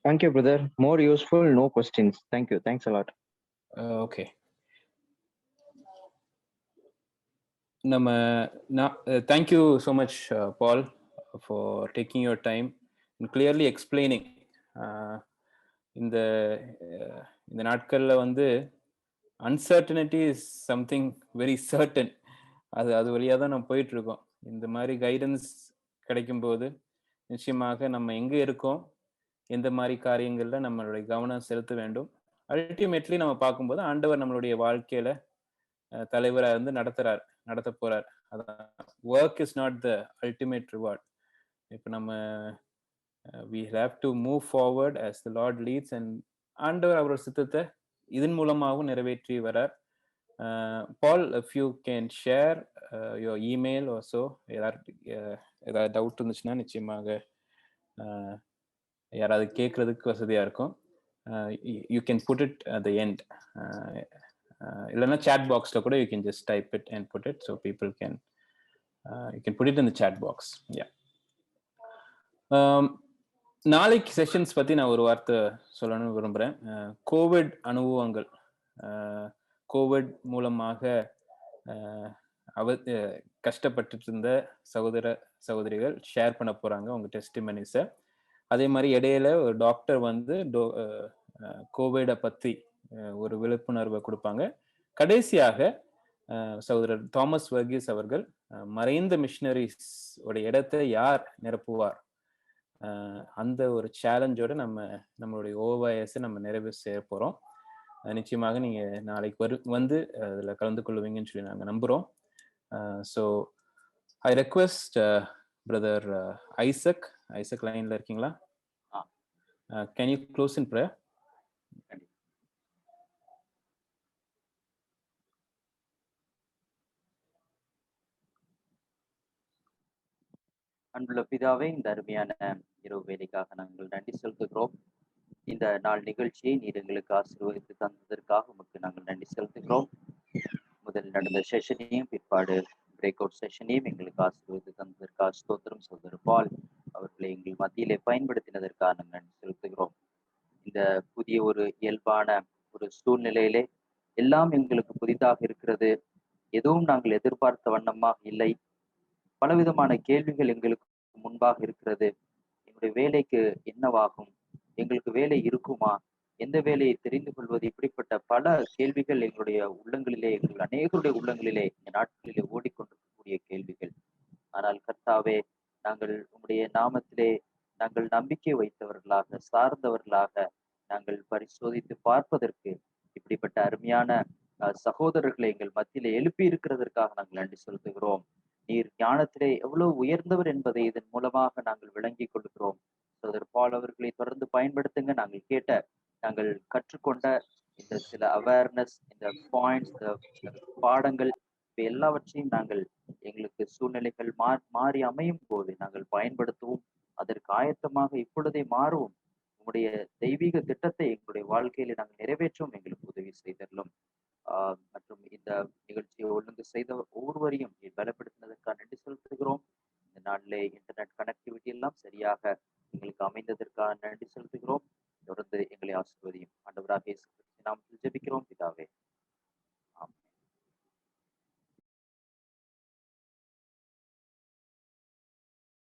Thank you, brother. More useful, no questions. Thank you. Thanks a lot. Okay. Thank you so much, Paul, for taking your time and clearly explaining. இந்த நாட்கள்ல வந்து uncertainty is something very certain. அது வழியாக தான் நம்ம போயிட்டு இருக்கோம். இந்த மாதிரி கைடன்ஸ் கிடைக்கும்போது நிச்சயமாக நம்ம எங்கே இருக்கோம், எந்த மாதிரி காரியங்கள்ல நம்மளுடைய கவனம் செலுத்த வேண்டும், அல்டிமேட்லி நம்ம பார்க்கும்போது ஆண்டவர் நம்மளுடைய வாழ்க்கையில தலைவராக இருந்து நடத்த போறார். அதான் work is not the ultimate reward. இப்போ நம்ம we have to move forward as the Lord leads, and ஆண்டவர் அவரோட சித்தத்தை இதன் மூலமாகவும் நிறைவேற்றி வரார். Paul, if you can share your email or so, ஏதாவது டவுட் இருந்துச்சுன்னா நிச்சயமாக யாராவது கேட்கறதுக்கு வசதியா இருக்கும். You can put it at the end. இல்லைன்னா சாட் பாக்ஸ்ல கூட you can just type it and put it so people can you can put it in the chat box. Yeah. நாளைக்கு செஷன்ஸ் பத்தி நான் ஒரு வார்த்தை சொல்லணும்னு விரும்புறேன். கோவிட் அனுபவங்கள், கோவிட் மூலமாக கஷ்டப்பட்டு இருந்த சகோதரிகள் ஷேர் பண்ண போறாங்க உங்க டெஸ்டிமனிஸை. அதே மாதிரி இடையில ஒரு டாக்டர் வந்து கோவிடை பத்தி ஒரு விழிப்புணர்வை கொடுப்பாங்க. கடைசியாக சகோதரர் தாமஸ் வர்கீஸ் அவர்கள் மறைந்த மிஷனரிஸ் உடைய இடத்தை யார் நிரப்புவார், அந்த ஒரு சேலஞ்சோட நம்மளுடைய ஓவைஎஸ் நம்ம நிறைவு செய்ய போறோம். நிச்சயமாக நீங்க நாளைக்கு வந்து அதுல கலந்து கொள்வீங்கன்னு சொல்லி நாங்க நம்புறோம். So I request brother Isaac லைன்ல இருக்கீங்களா? Can you close in prayer? அன்புள்ள பிதாவே, இந்த அருமையான இரவு வேலைக்காக நாங்கள் நன்றி செலுத்துகிறோம். இந்த நாள் நிகழ்ச்சியை நீர் எங்களுக்கு ஆசீர்வதித்து தந்ததற்காக உமக்கு நாங்கள் நன்றி செலுத்துகிறோம். முதல் நடந்த செஷனையும் பிற்பாடு பிரேக் அவுட் செஷனையும் எங்களுக்கு ஆசீர்வதித்து தந்ததற்காக ஸ்தோத்திரம். சகோதரர் பால் அவர்களை எங்கள் மத்தியிலே பயன்படுத்தினதற்காக நாங்கள் நன்றி செலுத்துகிறோம். இந்த புதிய ஒரு இயல்பான ஒரு சூழ்நிலையிலே எல்லாம் எங்களுக்கு புதிதாக இருக்கிறது, எதுவும் நாங்கள் எதிர்பார்த்த வண்ணமாக இல்லை. பலவிதமான கேள்விகள் எங்களுக்கு முன்பாக இருக்கிறது. எங்களுடைய வேலைக்கு என்னவாகும்? எங்களுக்கு வேலை இருக்குமா? எந்த வேலையை தெரிந்து கொள்வது? இப்படிப்பட்ட பல கேள்விகள் எங்களுடைய உள்ளங்களிலே, எங்கள் அநேகருடைய உள்ளங்களிலே இந்த நாட்களிலே ஓடிக்கொண்டிருக்கக்கூடிய கேள்விகள். ஆனால் கர்த்தாவே, நாங்கள் உம்முடைய நாமத்திலே நாங்கள் நம்பிக்கை வைத்தவர்களாக, சார்ந்தவர்களாக நாங்கள் பரிசோதித்து பார்ப்பதற்கு இப்படிப்பட்ட அருமையான சகோதரர்களை எங்கள் மத்தியிலே எழுப்பி இருக்கிறதற்காக நாங்கள் நன்றி செலுத்துகிறோம். நீர் ஞானத்திலே எவ்வளவு உயர்ந்தவர் என்பதை இதன் மூலமாக நாங்கள் விளங்கிக் கொள்கிறோம். சகோதரர் பால் அவர்களை தொடர்ந்து பயன்படுத்துங்க. நாங்கள் கற்றுக்கொண்ட இந்த சில அவேர்னஸ், இந்த பாயிண்ட்ஸ், இந்த பாடங்கள், இவை எல்லாவற்றையும் நாங்கள் எங்களுக்கு சூழ்நிலைகள் மாறி அமையும் போது நாங்கள் பயன்படுத்தவும், அதற்கு ஆயத்தமாக இப்பொழுதே மாறுவோம். உங்களுடைய தெய்வீக திட்டத்தை எங்களுடைய வாழ்க்கையில நாங்கள் நிறைவேற்றவும் எங்களுக்கு உதவி செய்தரலும். மற்றும் இந்த நிகழ்ச்சியை ஒழுங்கு செய்த ஒவ்வொருவரையும் பலப்படுத்தினதற்காக நன்றி செலுத்துகிறோம். இந்த நாளிலே இன்டர்நெட் கனெக்டிவிட்டி எல்லாம் சரியாக எங்களுக்கு அமைந்ததற்காக நன்றி செலுத்துகிறோம். தொடர்ந்து எங்களை ஆசீர்வதியும். ஆண்டவராக இயேசு கிறிஸ்துவின் நாமத்தில் ஜெபிக்கிறோம் பிதாவே.